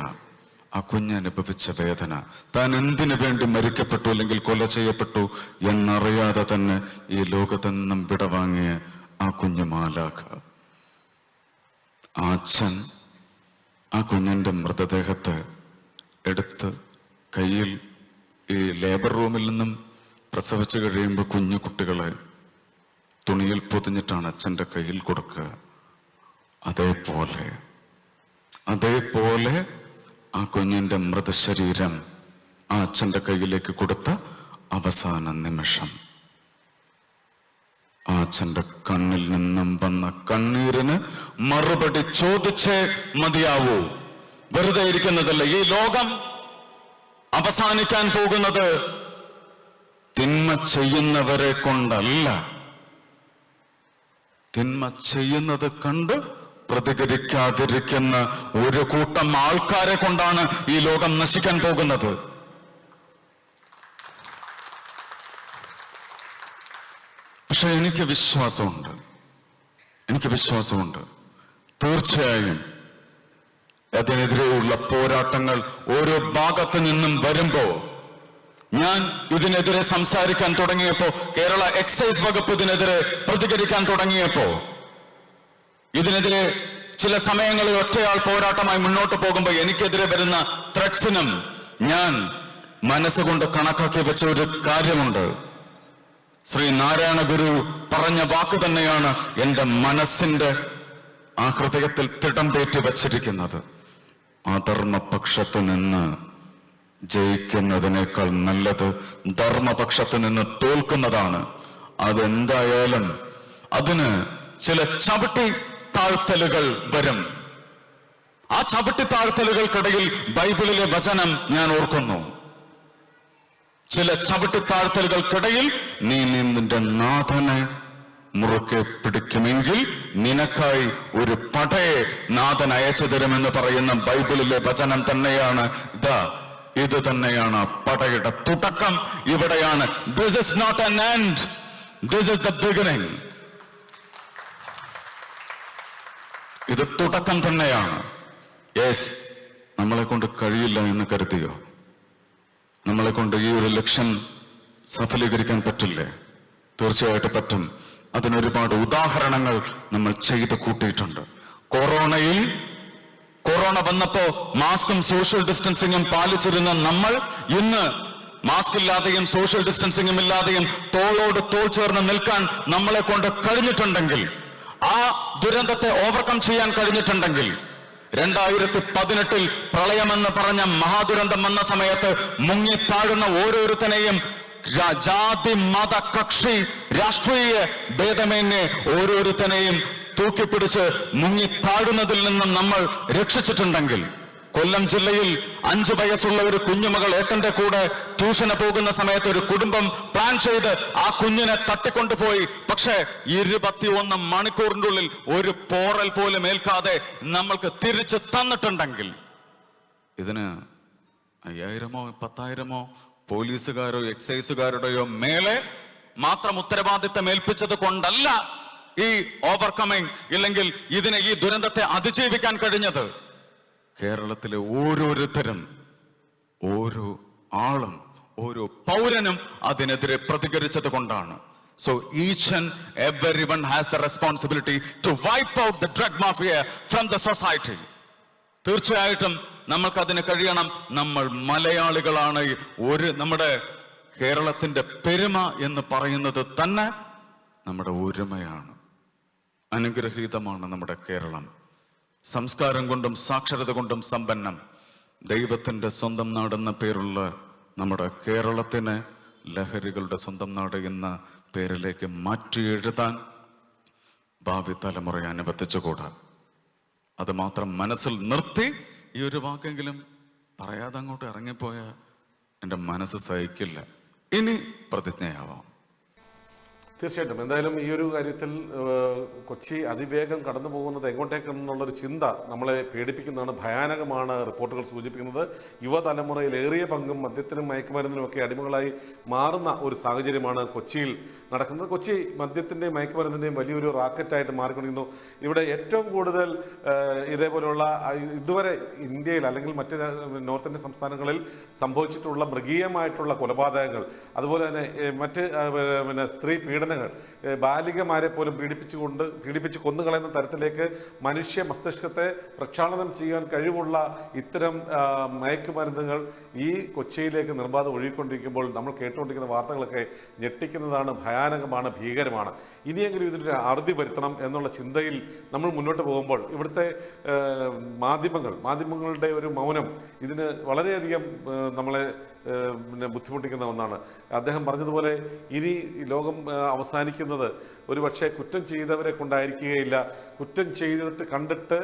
ആ കുഞ്ഞനുഭവിച്ച വേദന, താൻ എന്തിനു വേണ്ടി മരിക്കപ്പെട്ടു അല്ലെങ്കിൽ കൊല ചെയ്യപ്പെട്ടു എന്നറിയാതെ തന്നെ ഈ ലോകത്തു നിന്നും വിടവാങ്ങിയ ആ കുഞ്ഞു മാലാഖ, ആ അച്ഛൻ ആ കുഞ്ഞിന്റെ മൃതദേഹത്തെ എടുത്ത് കയ്യിൽ, ഈ ലേബർ റൂമിൽ നിന്നും പ്രസവിച്ചു കഴിയുമ്പോൾ കുഞ്ഞു കുട്ടികളെ തുണിയിൽ പൊതിഞ്ഞിട്ടാണ് അച്ഛൻ്റെ കയ്യിൽ കൊടുക്കുക. അതേപോലെ ആ കുഞ്ഞിന്റെ മൃതശരീരം ആ അച്ഛൻ്റെ കയ്യിലേക്ക് കൊടുത്ത അവസാന നിമിഷം ആ അച്ഛൻ്റെ കണ്ണിൽ നിന്നും വന്ന കണ്ണീരിന് മറുപടി ചോദിച്ചേ മതിയാവൂ. വെറുതെ ഇരിക്കുന്നതല്ല. ഈ ലോകം അവസാനിക്കാൻ പോകുന്നത് തിന്മ ചെയ്യുന്നവരെ കൊണ്ടല്ല, തിന്മ ചെയ്യുന്നത് കണ്ട് പ്രതികരിക്കാതിരിക്കുന്ന ഒരു കൂട്ടം ആൾക്കാരെ കൊണ്ടാണ് ഈ ലോകം നശിക്കാൻ പോകുന്നത്. പക്ഷെ എനിക്ക് വിശ്വാസമുണ്ട്, തീർച്ചയായും അതിനെതിരെയുള്ള പോരാട്ടങ്ങൾ ഓരോ ഭാഗത്തു നിന്നും വരുമ്പോ, ഞാൻ ഇതിനെതിരെ സംസാരിക്കാൻ തുടങ്ങിയപ്പോ, കേരള എക്സൈസ് വകുപ്പ് ഇതിനെതിരെ പ്രതികരിക്കാൻ തുടങ്ങിയപ്പോ, ഇതിനെതിരെ ചില സമയങ്ങളിൽ ഒറ്റയാൾ പോരാട്ടമായി മുന്നോട്ട് പോകുമ്പോൾ എനിക്കെതിരെ വരുന്ന ത്രെറ്റ്സിനും ഞാൻ മനസ്സുകൊണ്ട് കണക്കാക്കി വെച്ച ഒരു കാര്യമുണ്ട്. ശ്രീ നാരായണ ഗുരു പറഞ്ഞ വാക്ക് തന്നെയാണ് എൻ്റെ മനസ്സിന്റെ ആ ഹൃദയത്തിൽ തിടം പേറ്റി വച്ചിരിക്കുന്നത്. അധർമ്മപക്ഷത്ത് നിന്ന് ജയിക്കുന്നതിനേക്കാൾ നല്ലത് ധർമ്മപക്ഷത്ത് നിന്ന് തോൽക്കുന്നതാണ്. അതെന്തായാലും അതിന് ചില ചവിട്ടി താഴ്ത്തലുകൾ വരും. ആ ചവിട്ടി താഴ്ത്തലുകൾക്കിടയിൽ ബൈബിളിലെ വചനം ഞാൻ ഓർക്കുന്നു. ചില ചവിട്ടി താഴ്ത്തലുകൾക്കിടയിൽ നീ നിന്റെ നാഥനെ മുറുക്കെ പിടിക്കുമെങ്കിൽ നിനക്കായി ഒരു പടയെ നാഥൻ അയച്ചു തരുമെന്ന് പറയുന്ന ബൈബിളിലെ വചനം തന്നെയാണ് ഇത് തന്നെയാണ് പടയുടെ തുടക്കം. ഇവിടെയാണ്. This is not an end, this is the beginning. ഇത് തുടക്കം തന്നെയാണ്. യെസ്, നമ്മളെ കൊണ്ട് കഴിയില്ല എന്ന് കരുതിയോ? നമ്മളെ കൊണ്ട് ഈ ഒരു ലക്ഷ്യം സഫലീകരിക്കാൻ പറ്റില്ലേ? തീർച്ചയായിട്ടും പറ്റും. അതിനൊരുപാട് ഉദാഹരണങ്ങൾ നമ്മൾ ചെയ്ത് കൂട്ടിയിട്ടുണ്ട്. കൊറോണ വന്നപ്പോ മാസ്കും സോഷ്യൽ ഡിസ്റ്റൻസിങ്ങും പാലിച്ചിരുന്ന നമ്മൾ ഇന്ന് മാസ്ക് ഇല്ലാതെയും സോഷ്യൽ ഡിസ്റ്റൻസിങ്ങും ഇല്ലാതെയും തോളോട് തോൾ ചേർന്ന് നിൽക്കാൻ നമ്മളെ കൊണ്ട് കഴിഞ്ഞിട്ടുണ്ടെങ്കിൽ, ആ ദുരന്തത്തെ ഓവർകം ചെയ്യാൻ കഴിഞ്ഞിട്ടുണ്ടെങ്കിൽ, 2018 പ്രളയമെന്ന് പറഞ്ഞ മഹാദുരന്തം വന്ന സമയത്ത് മുങ്ങിത്താഴുന്ന ഓരോരുത്തനെയും ജാതി മത കക്ഷി രാഷ്ട്രീയ ഭേദമന്യേ ഓരോരുത്തനെയും തൂക്കിപ്പിടിച്ച് മുങ്ങിത്താഴുന്നതിൽ നിന്ന് നമ്മൾ രക്ഷിച്ചിട്ടുണ്ടെങ്കിൽ, കൊല്ലം ജില്ലയിൽ 5 വയസ്സുള്ള ഒരു കുഞ്ഞുമകൾ ഏട്ടന്റെ കൂടെ ട്യൂഷന് പോകുന്ന സമയത്ത് ഒരു കുടുംബം പ്ലാൻ ചെയ്ത് ആ കുഞ്ഞിനെ തട്ടിക്കൊണ്ടുപോയി. പക്ഷേ 21 മണിക്കൂറിന്റെ ഉള്ളിൽ ഒരു പോറൽ പോലും ഏൽക്കാതെ നമ്മൾക്ക് തിരിച്ചു തന്നിട്ടുണ്ടെങ്കിൽ, ഇതിന് 5000-ഓ 10,000-ഓ പോലീസുകാരോ എക്സൈസുകാരുടെയോ മേലെ മാത്രം ഉത്തരവാദിത്തം ഏൽപ്പിച്ചത് കൊണ്ടല്ല ഈ ഓവർകമ്മിങ്, ഇല്ലെങ്കിൽ ഈ ദുരന്തത്തെ അതിജീവിക്കാൻ കഴിഞ്ഞത്. കേരളത്തിലെ ഓരോരുത്തരും ഓരോ ആളും ഓരോ പൗരനും അതിനെതിരെ പ്രതികരിച്ചത് കൊണ്ടാണ്. So each and everyone has the responsibility to wipe out the drug mafia from the society. തീർച്ചയായിട്ടും നമ്മൾക്കതിന് കഴിയണം. നമ്മൾ മലയാളികളാണ്. നമ്മുടെ കേരളത്തിന്റെ പെരുമ എന്ന് പറയുന്നത് തന്നെ നമ്മുടെ ഒരുമയാണ്. അനുഗ്രഹീതമാണ് നമ്മുടെ കേരളം. സംസ്കാരം കൊണ്ടും സാക്ഷരത കൊണ്ടും സമ്പന്നം. ദൈവത്തിന്റെ സ്വന്തം നാടെന്ന പേരുള്ള നമ്മുടെ കേരളത്തിന് ലഹരികളുടെ സ്വന്തം നാട് എന്ന പേരിലേക്ക് മാറ്റി എഴുതാൻ ഭാവി തലമുറയെ അനുവദിച്ചുകൂടാ. അത് മാത്രം മനസ്സിൽ നിർത്തി ഈ ഒരു വാക്കെങ്കിലും പറയാതെ അങ്ങോട്ട് ഇറങ്ങിപ്പോയ എൻ്റെ മനസ്സ് സഹിക്കില്ല. ഇനി പ്രതിജ്ഞയാവാം. തീർച്ചയായിട്ടും. എന്തായാലും ഈ ഒരു കാര്യത്തിൽ കൊച്ചി അതിവേഗം കടന്നു പോകുന്നത് എങ്ങോട്ടേക്കെന്നുള്ളൊരു ചിന്ത നമ്മളെ പേടിപ്പിക്കുന്നതാണ്, ഭയാനകമാണ്. റിപ്പോർട്ടുകൾ സൂചിപ്പിക്കുന്നത് യുവതലമുറയിൽ ഏറിയ പങ്കും മദ്യത്തിനും മയക്കുമരുന്നിനുമൊക്കെ അടിമകളായി മാറുന്ന ഒരു സാഹചര്യമാണ് കൊച്ചിയിൽ നടക്കുന്നത്. കൊച്ചി മദ്യത്തിൻ്റെയും മയക്കുമരുന്നിൻ്റെയും വലിയൊരു റാക്കറ്റായിട്ട് മാറിക്കൊണ്ടിരിക്കുന്നു. ഇവിടെ ഏറ്റവും കൂടുതൽ ഇതേപോലെയുള്ള ഇതുവരെ ഇന്ത്യയിൽ അല്ലെങ്കിൽ മറ്റ് നോർത്ത് ഇന്ത്യൻ സംസ്ഥാനങ്ങളിൽ സംഭവിച്ചിട്ടുള്ള മൃഗീയമായിട്ടുള്ള കൊലപാതകങ്ങൾ, അതുപോലെ തന്നെ മറ്റ് സ്ത്രീ പീഡനങ്ങൾ, ബാലികമാരെ പോലും പീഡിപ്പിച്ച് കൊന്നുകളയുന്ന തരത്തിലേക്ക് മനുഷ്യ മസ്തിഷ്കത്തെ പ്രക്ഷാളനം ചെയ്യാൻ കഴിവുള്ള ഇത്തരം മയക്കുമരുന്നുകൾ ഈ കൊച്ചിയിലേക്ക് നിർബാധം ഒഴുകിക്കൊണ്ടിരിക്കുമ്പോൾ നമ്മൾ കേട്ടുകൊണ്ടിരിക്കുന്ന വാർത്തകളൊക്കെ ഞെട്ടിക്കുന്നതാണ്, ഭയാനകമാണ്, ഭീകരമാണ്. ഇനിയെങ്കിലും ഇതിനൊരു അറുതി വരുത്തണം എന്നുള്ള ചിന്തയിൽ നമ്മൾ മുന്നോട്ട് പോകുമ്പോൾ ഇവിടുത്തെ മാധ്യമങ്ങളുടെ ഒരു മൗനം ഇതിന് വളരെയധികം നമ്മളെ ബുദ്ധിമുട്ടിക്കുന്ന ഒന്നാണ്. അദ്ദേഹം പറഞ്ഞതുപോലെ ഇനി ലോകം അവസാനിക്കുന്നത് ഒരുപക്ഷെ കുറ്റം ചെയ്തവരെ കൊണ്ടായിരിക്കുകയില്ല, കുറ്റം ചെയ്തിട്ട് കണ്ടിട്ട്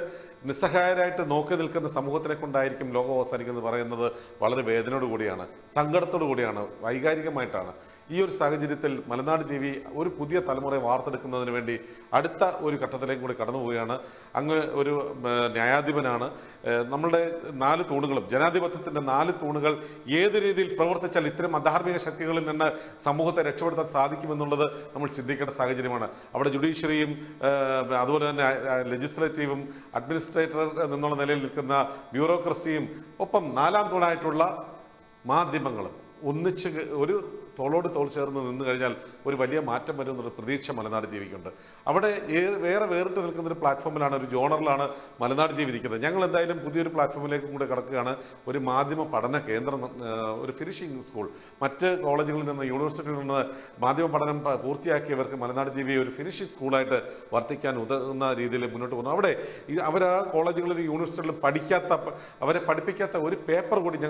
നിസ്സഹായരായിട്ട് നോക്കി നിൽക്കുന്ന സമൂഹത്തിനെ കൊണ്ടായിരിക്കും ലോകം അവസാനിക്കുന്നത് പറയുന്നത് വളരെ വേദനയോട് കൂടിയാണ്, സങ്കടത്തോടു കൂടിയാണ്, വൈകാരികമായിട്ടാണ്. ഈ ഒരു സാഹചര്യത്തിൽ മലനാട് ടി.വി ഒരു പുതിയ തലമുറയെ വാർത്തെടുക്കുന്നതിന് വേണ്ടി അടുത്ത ഒരു ഘട്ടത്തിലേക്ക് കൂടി കടന്നു പോവുകയാണ്. അങ്ങ് ഒരു ന്യായാധിപനാണ്. നമ്മളുടെ 4 തൂണുകളും, ജനാധിപത്യത്തിൻ്റെ 4 തൂണുകൾ ഏത് രീതിയിൽ പ്രവർത്തിച്ചാൽ ഇത്തരം അധാർമിക ശക്തികളിൽ നിന്ന് സമൂഹത്തെ രക്ഷപ്പെടുത്താൻ സാധിക്കുമെന്നുള്ളത് നമ്മൾ ചിന്തിക്കേണ്ട സാഹചര്യമാണ്. അവിടെ ജുഡീഷ്യറിയും അതുപോലെ തന്നെ ലെജിസ്ലേറ്റീവും അഡ്മിനിസ്ട്രേറ്റർ എന്നുള്ള നിലയിൽ നിൽക്കുന്ന ബ്യൂറോക്രസിയും ഒപ്പം 4ാം തൂണായിട്ടുള്ള മാധ്യമങ്ങളും ഒന്നിച്ച് ഒരു തോളോട് തോൾ ചേർന്ന് നിന്ന് കഴിഞ്ഞാൽ ഒരു വലിയ മാറ്റം വരുമെന്നൊരു പ്രതീക്ഷ മലനാട് ടി.വിക്കുണ്ട്. അവിടെ വേറിട്ട് നിൽക്കുന്ന ഒരു പ്ലാറ്റ്ഫോമിലാണ്, ഒരു ജോണറിലാണ് മലനാട് ടി.വി ഇരിക്കുന്നത്. ഞങ്ങൾ എന്തായാലും പുതിയൊരു പ്ലാറ്റ്ഫോമിലേക്കും കൂടെ കടക്കുകയാണ്. ഒരു മാധ്യമ പഠന കേന്ദ്രം, ഒരു ഫിനിഷിംഗ് സ്കൂൾ. മറ്റ് കോളേജുകളിൽ നിന്ന്, യൂണിവേഴ്സിറ്റിയിൽ നിന്ന് മാധ്യമ പഠനം പൂർത്തിയാക്കിയവർക്ക് മലനാട് ടി.വി ഒരു ഫിനിഷിംഗ് സ്കൂളായിട്ട് വർത്തിക്കാൻ ഉതകുന്ന രീതിയിൽ മുന്നോട്ട് പോകുന്നു. അവിടെ അവർ ആ കോളേജുകളിലും യൂണിവേഴ്സിറ്റികളിലും അവരെ പഠിപ്പിക്കാത്ത ഒരു പേപ്പർ കൂടി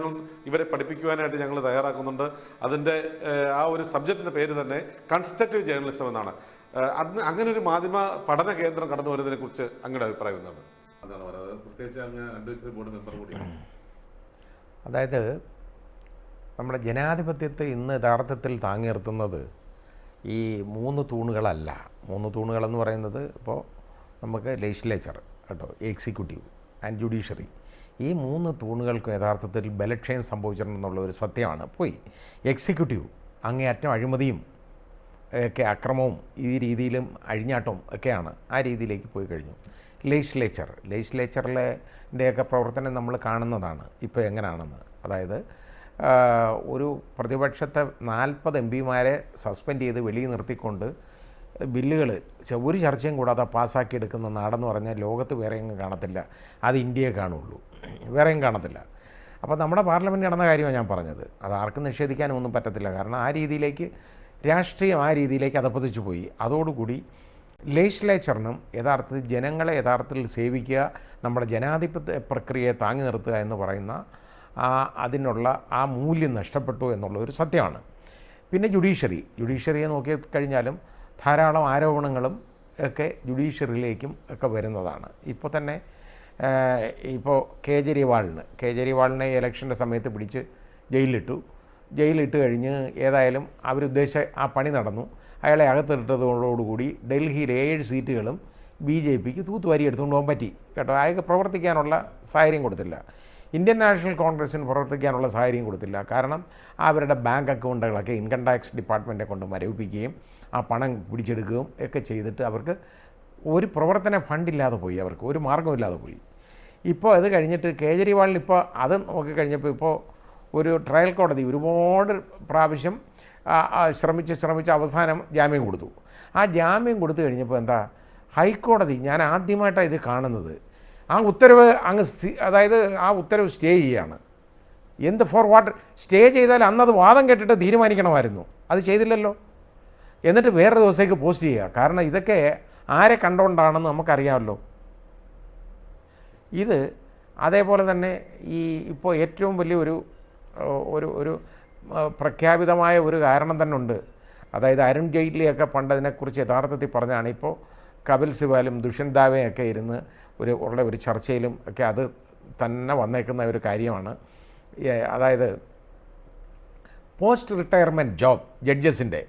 ഇവരെ പഠിപ്പിക്കുവാനായിട്ട് ഞങ്ങൾ തയ്യാറാക്കുന്നുണ്ട്. അതിൻ്റെ ആ ഒരു സബ്ജക്റ്റിൻ്റെ പേര് തന്നെ കൺസ്ട്രക്റ്റീവ് ജേർണലിസം എന്നാണ്. അങ്ങനെ ഒരു മാധ്യമ പഠന കേന്ദ്രം കടന്നു വരുന്നതിനെ കുറിച്ച് അങ്ങയുടെ അഭിപ്രായം എന്താണ്? അതാണ് പറയുന്നത്. പ്രത്യേകിച്ച് അങ്ങ് അഡ്വൈസറി ബോർഡ് മെമ്പർ കൂടിയാണ്. അതായത് നമ്മുടെ ജനാധിപത്യത്തെ ഇന്ന് യഥാർത്ഥത്തിൽ താങ്ങി നിർത്തുന്നത് ഈ 3 തൂണുകളല്ല. 3 തൂണുകളെന്ന് പറയുന്നത് ഇപ്പോൾ നമുക്ക് ലെജിസ്ലേച്ചർ കേട്ടോ, എക്സിക്യൂട്ടീവ് ആൻഡ് ജുഡീഷ്യറി, ഈ 3 തൂണുകൾക്കും യഥാർത്ഥത്തിൽ ബലക്ഷയം സംഭവിച്ചിട്ടുണ്ടെന്നുള്ള ഒരു സത്യമാണ്. പോയി എക്സിക്യൂട്ടീവ് അങ്ങേയറ്റം അഴിമതിയും ഒക്കെ അക്രമവും ഈ രീതിയിലും അഴിഞ്ഞാട്ടവും ഒക്കെയാണ്, ആ രീതിയിലേക്ക് പോയി കഴിഞ്ഞു. ലെജിസ്ലേച്ചറിൻ്റെയൊക്കെ പ്രവർത്തനം നമ്മൾ കാണുന്നതാണ് ഇപ്പോൾ എങ്ങനെയാണെന്ന്. അതായത് ഒരു പ്രതിപക്ഷത്തെ 40 എംപിമാരെ സസ്പെൻഡ് ചെയ്ത് വെളിയിൽ നിർത്തിക്കൊണ്ട് ബില്ലുകൾ ഒരു ചർച്ചയും കൂടാതെ പാസ്സാക്കിയെടുക്കുന്ന നാടെന്ന് പറഞ്ഞാൽ ലോകത്ത് വേറെ എങ്ങും കാണത്തില്ല. അത് ഇന്ത്യയെ കാണുള്ളൂ, വേറെയും കാണത്തില്ല. അപ്പോൾ നമ്മുടെ പാർലമെൻറ്റ് നടന്ന കാര്യമാണ് ഞാൻ പറഞ്ഞത്. അത് ആർക്കും നിഷേധിക്കാനൊന്നും പറ്റത്തില്ല. കാരണം ആ രീതിയിലേക്ക് രാഷ്ട്രീയം ആ രീതിയിലേക്ക് അധപ്പതിച്ചു പോയി. അതോടുകൂടി ലെജിസ്ലേച്ചറിനും യഥാർത്ഥത്തിൽ ജനങ്ങളെ യഥാർത്ഥത്തിൽ സേവിക്കുക, നമ്മുടെ ജനാധിപത്യ പ്രക്രിയയെ താങ്ങി നിർത്തുക എന്ന് പറയുന്ന അതിനുള്ള ആ മൂല്യം നഷ്ടപ്പെട്ടു എന്നുള്ള ഒരു സത്യമാണ്. പിന്നെ ജുഡീഷ്യറിയെ നോക്കിക്കഴിഞ്ഞാലും ധാരാളം ആരോപണങ്ങളും ഒക്കെ ജുഡീഷ്യറിയിലേക്കും ഒക്കെ വരുന്നതാണ്. ഇപ്പോൾ തന്നെ കേജ്രിവാളിനെ ഇലക്ഷൻ്റെ സമയത്ത് പിടിച്ച് ജയിലിലിട്ട് കഴിഞ്ഞ് ഏതായാലും അവരുദ്ദേശിച്ച ആ പണി നടന്നു. അയാളെ അകത്തിട്ടതോടുകൂടി ഡൽഹിയിലെ 7 സീറ്റുകളും BJPക്ക് തൂത്തുവാരി എടുത്തുകൊണ്ട് പോകാൻ പറ്റി കേട്ടോ. അയാൾക്ക് പ്രവർത്തിക്കാനുള്ള സാഹചര്യം കൊടുത്തില്ല. ഇന്ത്യൻ നാഷണൽ കോൺഗ്രസ്സിന് പ്രവർത്തിക്കാനുള്ള സാഹചര്യം കൊടുത്തില്ല. കാരണം അവരുടെ ബാങ്ക് അക്കൗണ്ടുകളൊക്കെ ഇൻകം ടാക്സ് ഡിപ്പാർട്ട്മെൻറ്റെ കൊണ്ട് മരവിപ്പിക്കുകയും ആ പണം പിടിച്ചെടുക്കുകയും ഒക്കെ ചെയ്തിട്ട് അവർക്ക് ഒരു പ്രവർത്തന ഫണ്ടില്ലാതെ പോയി, അവർക്ക് ഒരു മാർഗ്ഗമില്ലാതെ പോയി. ഇപ്പോൾ അത് കഴിഞ്ഞിട്ട് കേജ്രിവാളിന് ഇപ്പോൾ അത് നോക്കിക്കഴിഞ്ഞപ്പോൾ ഇപ്പോൾ ഒരു ട്രയൽ കോടതി ഒരുപാട് പ്രാവശ്യം ശ്രമിച്ച് അവസാനം ജാമ്യം കൊടുത്തു. ആ ജാമ്യം കൊടുത്തു കഴിഞ്ഞപ്പോൾ എന്താ, ഹൈക്കോടതി, ഞാൻ ആദ്യമായിട്ടാണ് ഇത് കാണുന്നത്, ആ ഉത്തരവ് അതായത് ആ ഉത്തരവ് സ്റ്റേ ചെയ്യുകയാണ്. എന്ത് ഫോർ വാട്ട്? സ്റ്റേ ചെയ്താൽ അന്നത് വാദം കേട്ടിട്ട് തീരുമാനിക്കണമായിരുന്നു, അത് ചെയ്തില്ലല്ലോ. എന്നിട്ട് വേറെ ദിവസത്തേക്ക് പോസ്റ്റ് ചെയ്യുക. കാരണം ഇതൊക്കെ ആരെ കണ്ടുകൊണ്ടാണെന്ന് നമുക്കറിയാമല്ലോ. ഇത് അതേപോലെ തന്നെ ഈ ഇപ്പോൾ ഏറ്റവും വലിയൊരു ഒരു പ്രഖ്യാപിതമായ ഒരു കാരണം തന്നെ ഉണ്ട്. അതായത് അരുൺ ജെയ്റ്റ്ലിയൊക്കെ പണ്ട് അതിനെക്കുറിച്ച് യഥാർത്ഥത്തിൽ പറഞ്ഞാണ്. ഇപ്പോൾ കപിൽ സിബാലും ദുഷ്യന്ത് ദാവെയൊക്കെ ഇരുന്ന് ഉള്ള ഒരു ചർച്ചയിലും ഒക്കെ അത് തന്നെ വന്നേക്കുന്ന ഒരു കാര്യമാണ്. അതായത് പോസ്റ്റ് റിട്ടയർമെൻറ്റ് ജോബ് ജഡ്ജസിൻ്റെ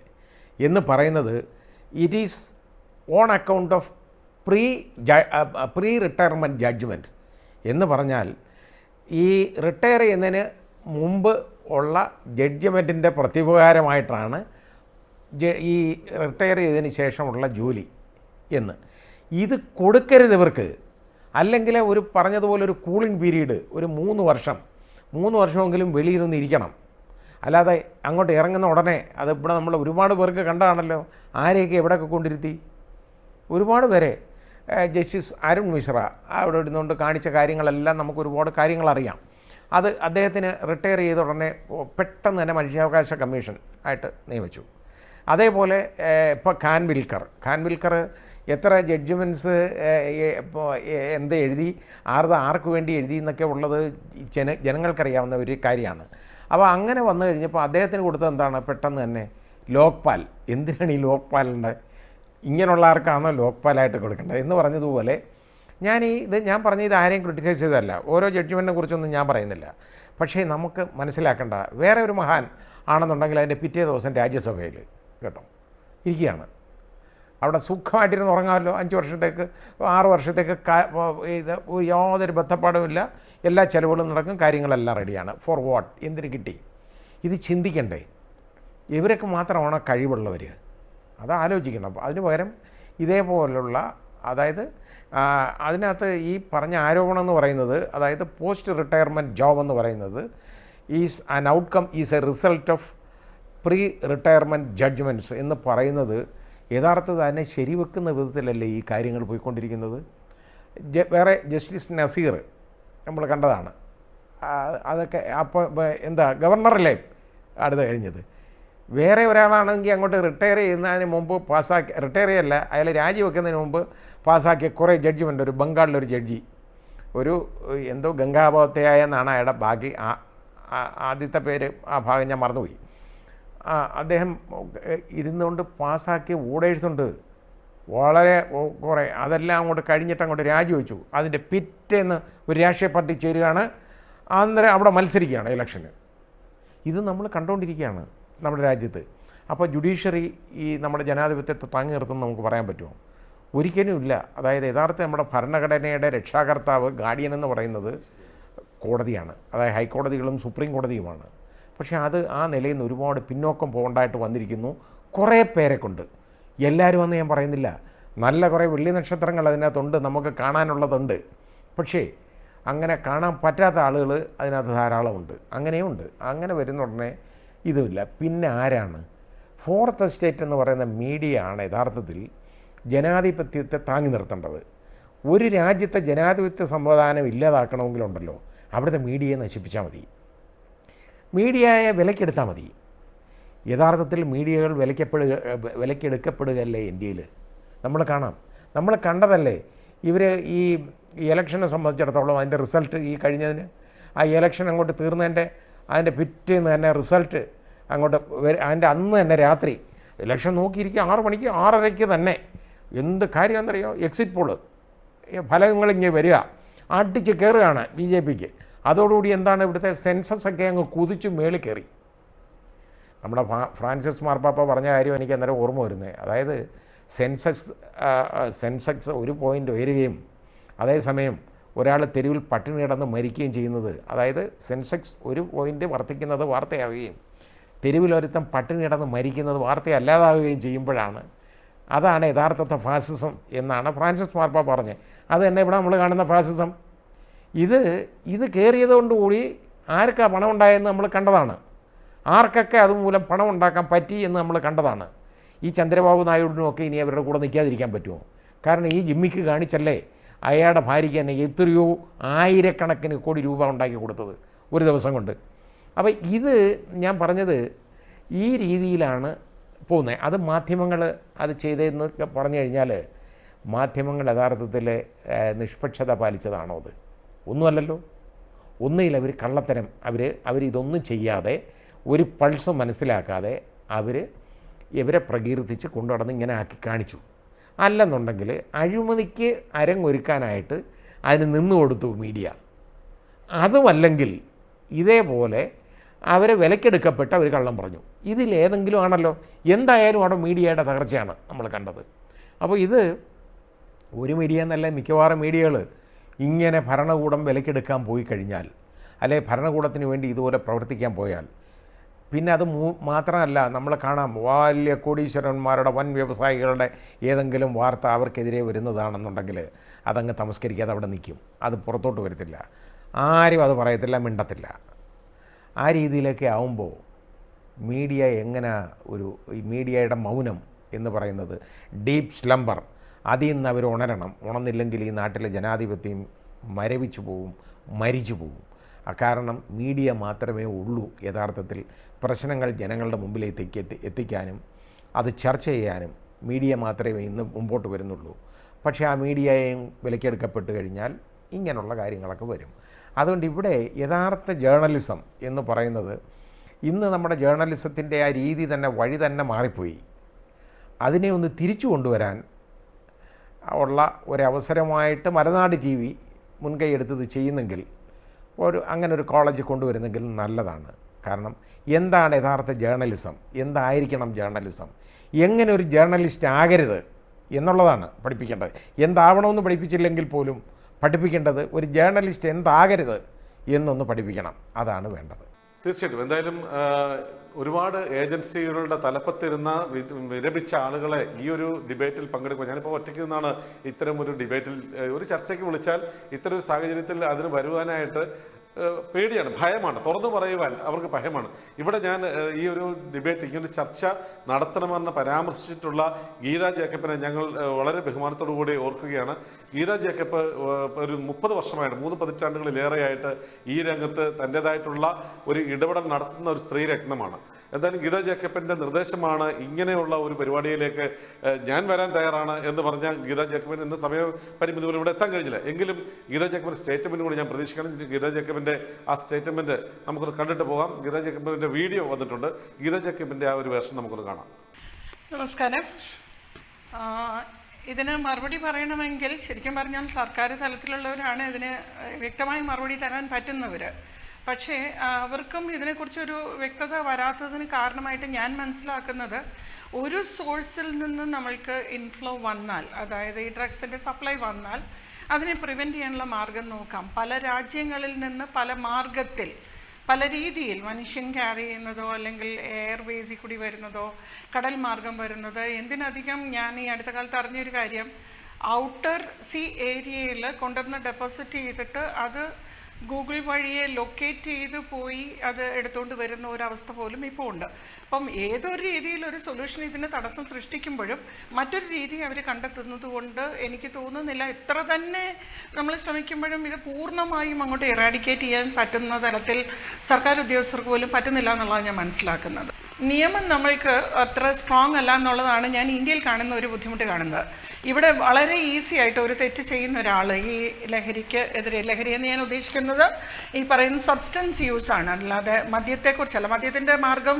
എന്ന് പറയുന്നത് it is on account of pre retirement judgement എന്ന് പറഞ്ഞാൽ ഈ റിട്ടയർ ചെയ്യുന്നതിന് മുമ്പ് ഉള്ള ജഡ്ജ്മെൻറ്റിൻ്റെ പ്രത്യുപകാരമായിട്ടാണ് ഈ റിട്ടയർ ചെയ്തതിന് ശേഷമുള്ള ജോലി എന്ന്. ഇത് കൊടുക്കരുത് ഇവർക്ക്. അല്ലെങ്കിൽ ഒരു പറഞ്ഞതുപോലെ ഒരു കൂളിംഗ് പീരീഡ് ഒരു 3 വർഷമെങ്കിലും വെളിയിൽ നിന്ന് ഇരിക്കണം. അല്ലാതെ അങ്ങോട്ട് ഇറങ്ങുന്ന ഉടനെ അത് ഇവിടെ നമ്മൾ ഒരുപാട് പേർക്ക് കണ്ടതാണല്ലോ. ആരെയൊക്കെ എവിടെയൊക്കെ കൊണ്ടിരുത്തി, ഒരുപാട് പേരെ. ജസ്റ്റിസ് അരുൺ മിശ്ര അവിടെ ഇരുന്നുകൊണ്ട് കാണിച്ച കാര്യങ്ങളെല്ലാം നമുക്ക് ഒരുപാട് കാര്യങ്ങളറിയാം. അത് അദ്ദേഹത്തിന് റിട്ടയർ ചെയ്ത ഉടനെ പെട്ടെന്ന് തന്നെ മനുഷ്യാവകാശ കമ്മീഷൻ ആയിട്ട് നിയമിച്ചു. അതേപോലെ ഇപ്പോൾ ഖാൻവിൽക്കർ എത്ര ജഡ്ജ്മെൻറ്റ്സ് എന്ത് എഴുതി, ആർക്ക് വേണ്ടി എഴുതി എന്നൊക്കെ ഉള്ളത് ജനങ്ങൾക്കറിയാവുന്ന ഒരു കാര്യമാണ്. അപ്പോൾ അങ്ങനെ വന്നു കഴിഞ്ഞപ്പോൾ അദ്ദേഹത്തിന് കൊടുത്തത് എന്താണ്, പെട്ടെന്ന് തന്നെ ലോക്പാൽ. എന്തിനാണ് ഈ ലോക്പാലിൻ്റെ, ഇങ്ങനെയുള്ള ആർക്കാണോ ലോക്പാലായിട്ട് കൊടുക്കേണ്ടത് എന്ന് പറഞ്ഞതുപോലെ ഞാൻ പറഞ്ഞ ഇത് ആരെയും ക്രിട്ടിസൈസ് ചെയ്തതല്ല, ഓരോ ജഡ്ജ്മെൻറ്റിനെ കുറിച്ചൊന്നും ഞാൻ പറയുന്നില്ല. പക്ഷേ നമുക്ക് മനസ്സിലാക്കേണ്ട, വേറെ ഒരു മഹാൻ ആണെന്നുണ്ടെങ്കിൽ അതിൻ്റെ പിറ്റേ ദിവസം രാജ്യസഭയിൽ കേട്ടോ ഇരിക്കുകയാണ്, അവിടെ സുഖമായിട്ടിരുന്ന് ഉറങ്ങാമല്ലോ. 5 വർഷത്തേക്ക് 6 വർഷത്തേക്ക് ഇത് യാതൊരു ബന്ധപ്പാടുമില്ല, എല്ലാ ചിലവുകളും നടക്കും, കാര്യങ്ങളെല്ലാം റെഡിയാണ്. For what? എന്തിന് കിട്ടി? ഇത് ചിന്തിക്കണ്ടേ? ഇവരൊക്കെ മാത്രമാണ് കഴിവുള്ളവർ, അത് ആലോചിക്കണം. അതിന് പകരം ഇതേപോലുള്ള, അതായത് അതിനകത്ത് ഈ പറഞ്ഞ ആരോപണം എന്ന് പറയുന്നത്, അതായത് പോസ്റ്റ് റിട്ടയർമെൻറ്റ് ജോബ് എന്ന് പറയുന്നത് is an outcome, is A result of pre retirement judgements എന്ന് പറയുന്നത് യഥാർത്ഥത്തിൽ അതിനെ ശരിവെക്കുന്ന വിധത്തിലല്ലേ ഈ കാര്യങ്ങൾ പോയിക്കൊണ്ടിരിക്കുന്നത്. വേറെ ജസ്റ്റിസ് നസീർ നമ്മൾ കണ്ടതാണ്. അതൊക്കെ അപ്പോൾ എന്താ ഗവർണറല്ലേ അടുത്ത് കഴിഞ്ഞത്. വേറെ ഒരാളാണെങ്കിൽ അങ്ങോട്ട് റിട്ടയർ ചെയ്യുന്നതിന് മുമ്പ് റിട്ടയർ ചെയ്യല്ല, അയാൾ രാജിവെക്കുന്നതിന് മുമ്പ് പാസ്സാക്കിയ കുറേ ജഡ്ജ്മെൻ്റ്, ഒരു ബംഗാളിലൊരു ജഡ്ജി, ഒരു എന്തോ ഗംഗാബോത്തയായ എന്നാണ് അയാളുടെ ബാക്കി ആദ്യത്തെ പേര്, ആ ഭാഗം ഞാൻ മറന്നുപോയി. അദ്ദേഹം ഇരുന്നുകൊണ്ട് പാസ്സാക്കിയ ഓർഡേഴ്സ് ഉണ്ട് വളരെ കുറേ. അതെല്ലാം അങ്ങോട്ട് കഴിഞ്ഞിട്ട് അങ്ങോട്ട് രാജിവെച്ചു. അതിൻ്റെ പിറ്റേന്ന് ഒരു രാഷ്ട്രീയ പാർട്ടി ചേരുകയാണ്, അന്നേരം അവിടെ മത്സരിക്കുകയാണ് ഇലക്ഷന്. ഇത് നമ്മൾ കണ്ടുകൊണ്ടിരിക്കുകയാണ് നമ്മുടെ രാജ്യത്ത്. അപ്പോൾ ജുഡീഷ്യറി ഈ നമ്മുടെ ജനാധിപത്യത്തെ താങ്ങി നിർത്തുമെന്ന് നമുക്ക് പറയാൻ പറ്റുമോ? ഒരിക്കലും ഇല്ല. അതായത് യഥാർത്ഥ നമ്മുടെ ഭരണഘടനയുടെ രക്ഷാകർത്താവ്, ഗാർഡിയൻ എന്ന് പറയുന്നത് കോടതിയാണ്, അതായത് ഹൈക്കോടതികളും സുപ്രീം കോടതിയുമാണ്. പക്ഷേ അത് ആ നിലയിൽ നിന്ന് ഒരുപാട് പിന്നോക്കം പോകേണ്ടതായിട്ട് വന്നിരിക്കുന്നു കുറേ പേരെ കൊണ്ട്. എല്ലാവരും എന്ന് ഞാൻ പറയുന്നില്ല, നല്ല കുറേ വെള്ളി നക്ഷത്രങ്ങൾ അതിനകത്തുണ്ട്, നമുക്ക് കാണാനുള്ളതുണ്ട്. പക്ഷേ അങ്ങനെ കാണാൻ പറ്റാത്ത ആളുകൾ അതിനകത്ത് ധാരാളമുണ്ട്, അങ്ങനെയുണ്ട്. അങ്ങനെ വരുന്ന ഉടനെ ഇതുമില്ല. പിന്നെ ആരാണ്? ഫോർത്ത് എസ്റ്റേറ്റ് എന്ന് പറയുന്ന മീഡിയ ആണ് യഥാർത്ഥത്തിൽ ജനാധിപത്യത്തെ താങ്ങി നിർത്തേണ്ടത്. ഒരു രാജ്യത്തെ ജനാധിപത്യ സംവിധാനം ഇല്ലാതാക്കണമെങ്കിലുണ്ടല്ലോ അവിടുത്തെ മീഡിയയെ നശിപ്പിച്ചാൽ മതി, മീഡിയയെ വിലക്കെടുത്താൽ മതി. യഥാർത്ഥത്തിൽ മീഡിയകൾ വിലക്കെടുക്കപ്പെടുകയല്ലേ ഇന്ത്യയിൽ? നമ്മൾ കാണാം, നമ്മൾ കണ്ടതല്ലേ. ഇവർ ഈ ഇലക്ഷനെ സംബന്ധിച്ചിടത്തോളം അതിൻ്റെ റിസൾട്ട് ഈ കഴിഞ്ഞതിന്, ആ ഇലക്ഷൻ അങ്ങോട്ട് അതിൻ്റെ പിറ്റേന്ന് തന്നെ റിസൾട്ട് അങ്ങോട്ട് അതിൻ്റെ അന്ന് തന്നെ രാത്രി ഇലക്ഷൻ നോക്കിയിരിക്കുക 6 മണിക്ക് 6:30 തന്നെ. എന്ത് കാര്യമെന്നറിയോ? എക്സിറ്റ് പോള് ഫലങ്ങളിങ്ങനെ വരിക, അടിച്ച് കയറുകയാണ് BJPക്ക്. അതോടുകൂടി എന്താണ്, ഇവിടുത്തെ സെൻസസ് ഒക്കെ അങ്ങ് കുതിച്ച് മേളിൽ കയറി. നമ്മുടെ ഫ്രാൻസിസ് മാർപ്പാപ്പ പറഞ്ഞ കാര്യം എനിക്ക് അന്നേരം ഓർമ്മ വരുന്നത്. അതായത് സെൻസെക്സ് 1 പോയിൻ്റ് ഉയരുകയും അതേസമയം ഒരാൾ തെരുവിൽ പട്ടിണി കിടന്ന് മരിക്കുകയും ചെയ്യുന്നത്, അതായത് സെൻസെക്സ് 1 പോയിൻ്റ് വർദ്ധിക്കുന്നത് വാർത്തയാവുകയും തെരുവിലൊരുത്തം പട്ടിണി കിടന്ന് മരിക്കുന്നത് വാർത്തയല്ലാതാവുകയും ചെയ്യുമ്പോഴാണ്, അതാണ് യഥാർത്ഥത്തെ ഫാസിസം എന്നാണ് ഫ്രാൻസിസ് മാർപ്പാപ്പ പറഞ്ഞത്. അത് തന്നെ ഇവിടെ നമ്മൾ കാണുന്ന ഫാസിസം. ഇത് കയറിയതുകൊണ്ടുകൂടി ആർക്കാ പണം ഉണ്ടായെന്ന് നമ്മൾ കണ്ടതാണ്. ആർക്കൊക്കെ അതുമൂലം പണം ഉണ്ടാക്കാൻ പറ്റി എന്ന് നമ്മൾ കണ്ടതാണ്. ഈ ചന്ദ്രബാബു നായിഡുവിനുമൊക്കെ ഇനി അവരുടെ കൂടെ നിൽക്കാതിരിക്കാൻ പറ്റുമോ? കാരണം ഈ ജിമ്മിക്ക് കാണിച്ചല്ലേ അയാളുടെ ഭാര്യയ്ക്ക് തന്നെ എത്രയോ ആയിരക്കണക്കിന് കോടി രൂപ ഉണ്ടാക്കി കൊടുത്തത് ഒരു ദിവസം കൊണ്ട്. അപ്പോൾ ഇത് ഞാൻ പറഞ്ഞത് ഈ രീതിയിലാണ് പോകുന്നത്. അത് മാധ്യമങ്ങൾ അത് ചെയ്തതെന്ന് പറഞ്ഞു കഴിഞ്ഞാൽ മാധ്യമങ്ങൾ യഥാർത്ഥത്തിൽ നിഷ്പക്ഷത പാലിച്ചതാണോ? അത് ഒന്നുമല്ലല്ലോ. ഒന്നുകിൽ അവർ കള്ളത്തരം, അവരിതൊന്നും ചെയ്യാതെ ഒരു പൾസ് മനസ്സിലാക്കാതെ ഇവരെ പ്രകീർത്തിച്ച് കൊണ്ടുനടന്ന് ഇങ്ങനെ ആക്കി കാണിച്ചു. അല്ലെന്നുണ്ടെങ്കിൽ അഴിമതിക്ക് അരങ്ങൊരുക്കാനായിട്ട് അതിന് നിന്നു കൊടുത്തു മീഡിയ. അതുമല്ലെങ്കിൽ ഇതേപോലെ അവരെ വിലക്കെടുക്കപ്പെട്ട് അവർ കള്ളം പറഞ്ഞു. ഇതിലേതെങ്കിലും ആണല്ലോ. എന്തായാലും അവിടെ മീഡിയയുടെ തകർച്ചയാണ് നമ്മൾ കണ്ടത്. അപ്പോൾ ഇത് ഒരു മീഡിയ എന്നല്ല, മിക്കവാറും മീഡിയകൾ ഇങ്ങനെ ഭരണകൂടം വിലക്കെടുക്കാൻ പോയി കഴിഞ്ഞാൽ, അല്ലെങ്കിൽ ഭരണകൂടത്തിന് വേണ്ടി ഇതുപോലെ പ്രവർത്തിക്കാൻ പോയാൽ, പിന്നെ അത് മാത്രമല്ല, നമ്മൾ കാണാം വലിയ കോടീശ്വരന്മാരുടെ വൻ വ്യവസായികളുടെ ഏതെങ്കിലും വാർത്ത അവർക്കെതിരെ വരുന്നതാണെന്നുണ്ടെങ്കിൽ അതങ്ങ് തമസ്കരിക്കാതെ അവിടെ നിൽക്കും. അത് പുറത്തോട്ട് വരത്തില്ല, ആരും അത് പറയത്തില്ല, മിണ്ടത്തില്ല. ആ രീതിയിലൊക്കെ ആവുമ്പോൾ മീഡിയ എങ്ങനെ ഈ മീഡിയയുടെ മൗനം എന്ന് പറയുന്നത് ഡീപ്പ് സ്ലംബർ, അതിൽ നിന്ന് അവർ ഉണരണം. ഉണർന്നില്ലെങ്കിൽ ഈ നാട്ടിലെ ജനാധിപത്യം മരവിച്ചു പോവും, മരിച്ചു പോവും. കാരണം മീഡിയ മാത്രമേ ഉള്ളൂ യഥാർത്ഥത്തിൽ പ്രശ്നങ്ങൾ ജനങ്ങളുടെ മുമ്പിലേക്ക് എത്തിക്കാനും അത് ചർച്ച ചെയ്യാനും. മീഡിയ മാത്രമേ ഇന്ന് മുമ്പോട്ട് വരുന്നുള്ളൂ. പക്ഷേ ആ മീഡിയയും വിലക്കെടുക്കപ്പെട്ട് കഴിഞ്ഞാൽ ഇങ്ങനെയുള്ള കാര്യങ്ങളൊക്കെ വരും. അതുകൊണ്ട് ഇവിടെ യഥാർത്ഥ ജേർണലിസം എന്ന് പറയുന്നത് ഇന്ന് നമ്മുടെ ജേർണലിസത്തിൻ്റെ ആ രീതി തന്നെ, വഴി തന്നെ മാറിപ്പോയി. അതിനെ ഒന്ന് തിരിച്ചു കൊണ്ടുവരാൻ ഉള്ള ഒരവസരമായിട്ട് മലനാട് ടി വി മുൻകൈ എടുത്തത് ചെയ്യുന്നെങ്കിൽ, അങ്ങനെ ഒരു കോളേജ് കൊണ്ടുവരുന്നെങ്കിൽ നല്ലതാണ്. കാരണം എന്താണ് യഥാർത്ഥ ജേർണലിസം, എന്തായിരിക്കണം ജേർണലിസം, എങ്ങനെ ഒരു ജേർണലിസ്റ്റ് ആകരുത് എന്നുള്ളതാണ് പഠിപ്പിക്കേണ്ടത്. എന്താവണമെന്ന് പഠിപ്പിച്ചില്ലെങ്കിൽ പോലും പഠിപ്പിക്കേണ്ടത് ഒരു ജേർണലിസ്റ്റ് എന്താകരുത് എന്നൊന്ന് പഠിപ്പിക്കണം. അതാണ് വേണ്ടത്. തീർച്ചയായിട്ടും. എന്തായാലും ഒരുപാട് ഏജൻസികളുടെ തലപ്പത്തിരുന്ന വിരമിച്ച ആളുകളെ ഈ ഒരു ഡിബേറ്റിൽ പങ്കെടുക്കുക. ഞാനിപ്പോൾ ഒറ്റയ്ക്ക് നിന്നാണ് ഇത്തരം ഒരു ഡിബേറ്റിൽ, ഒരു ചർച്ചയ്ക്ക് വിളിച്ചാൽ ഇത്തരം ഒരു സാഹചര്യത്തിൽ അതിന് വരുവാനായിട്ട് പേടിയാണ്, ഭയമാണ്, തുറന്നു പറയുവാൻ അവർക്ക് ഭയമാണ്. ഇവിടെ ഞാൻ ഈ ഒരു ഡിബേറ്റ്, ഇങ്ങനൊരു ചർച്ച നടത്തണമെന്ന് പരാമർശിച്ചിട്ടുള്ള ഗീത ജേക്കബിനെ ഞങ്ങൾ വളരെ ബഹുമാനത്തോടു കൂടി ഓർക്കുകയാണ്. ഗീത ജേക്കബ് ഒരു 30 വർഷമായിട്ട്, 3 പതിറ്റാണ്ടുകളിലേറെയായിട്ട് ഈ രംഗത്ത് തൻ്റേതായിട്ടുള്ള ഒരു ഇടപെടൽ നടത്തുന്ന ഒരു സ്ത്രീ രത്നമാണ്. എന്തായാലും ഗീത ജേക്കബിൻ്റെ നിർദ്ദേശമാണ് ഇങ്ങനെയുള്ള ഒരു പരിപാടിയിലേക്ക് ഞാൻ വരാൻ തയ്യാറാണ് എന്ന് പറഞ്ഞാൽ ഗീത ജേക്കബിന് ഇന്ന് സമയപരിമിതി പോലും ഇവിടെ എത്താൻ കഴിഞ്ഞില്ല. എങ്കിലും ഗീത ജേക്കബിൻ്റെ സ്റ്റേറ്റ്മെൻറ്റ് കൂടി ഞാൻ പ്രതീക്ഷിക്കണം. ഗീത ജേക്കബിൻ്റെ ആ സ്റ്റേറ്റ്മെൻറ്റ് നമുക്കൊന്ന് കണ്ടിട്ട് പോകാം. ഗീത ജേക്കബിൻ്റെ വീഡിയോ വന്നിട്ടുണ്ട്. ഗീത ജേക്കബിൻ്റെ ആ ഒരു വേർഷൻ നമുക്കൊന്ന് കാണാം. നമസ്കാരം. ഇതിന് മറുപടി പറയണമെങ്കിൽ ശരിക്കും പറഞ്ഞാൽ സർക്കാർ തലത്തിലുള്ളവരാണ് ഇതിന് വ്യക്തമായി മറുപടി തരാൻ പറ്റുന്നവർ. പക്ഷേ അവർക്കും ഇതിനെക്കുറിച്ചൊരു വ്യക്തത വരാത്തതിന് കാരണമായിട്ട് ഞാൻ മനസ്സിലാക്കുന്നത്, ഒരു സോഴ്സിൽ നിന്ന് നമ്മൾക്ക് ഇൻഫ്ലോ വന്നാൽ, അതായത് ഈ ഡ്രഗ്സിൻ്റെ സപ്ലൈ വന്നാൽ അതിനെ പ്രിവെൻറ്റ് ചെയ്യാനുള്ള മാർഗം നോക്കാം. പല രാജ്യങ്ങളിൽ നിന്ന് പല മാർഗത്തിൽ, പല രീതിയിൽ മനുഷ്യൻ ക്യാരി ചെയ്യുന്നതോ അല്ലെങ്കിൽ എയർവേസിൽ കൂടി വരുന്നതോ കടൽ മാർഗം വരുന്നത്. എന്തിനധികം ഞാൻ ഈ അടുത്ത കാലത്ത് അറിഞ്ഞൊരു കാര്യം, ഔട്ടർ സീ ഏരിയയിൽ കൊണ്ടുവന്ന് ഡെപ്പോസിറ്റ് ചെയ്തിട്ട് അത് ഗൂഗിൾ വഴിയെ ലൊക്കേറ്റ് ചെയ്ത് പോയി അത് എടുത്തുകൊണ്ട് വരുന്ന ഒരവസ്ഥ പോലും ഇപ്പോൾ ഉണ്ട്. അപ്പം ഏതൊരു രീതിയിൽ ഒരു സൊല്യൂഷൻ ഇതിന് തടസ്സം സൃഷ്ടിക്കുമ്പോഴും മറ്റൊരു രീതി അവർ കണ്ടെത്തുന്നത് കൊണ്ട് എനിക്ക് തോന്നുന്നില്ല എത്ര തന്നെ നമ്മൾ ശ്രമിക്കുമ്പോഴും ഇത് പൂർണ്ണമായും അങ്ങോട്ട് ഇറാഡിക്കേറ്റ് ചെയ്യാൻ പറ്റുന്ന തരത്തിൽ സർക്കാർ ഉദ്യോഗസ്ഥർക്ക് പോലും പറ്റുന്നില്ല എന്നുള്ളതാണ് ഞാൻ മനസ്സിലാക്കുന്നത്. നിയമം നമ്മൾക്ക് അത്ര സ്ട്രോങ് അല്ല എന്നുള്ളതാണ് ഞാൻ ഇന്ത്യയിൽ കാണുന്ന ഒരു ബുദ്ധിമുട്ട് കാണുന്നത്. ഇവിടെ വളരെ ഈസി ആയിട്ട് ഒരു തെറ്റ് ചെയ്യുന്ന ഒരാൾ ഈ ലഹരിക്ക് എതിരെ, ലഹരി എന്ന് ഞാൻ ഉദ്ദേശിക്കുന്നത് ഈ പറയുന്ന സബ്സ്റ്റൻസ് യൂസ് ആണ്, അല്ലാതെ മദ്യത്തെക്കുറിച്ചല്ല. മദ്യത്തിൻ്റെ മാർഗം,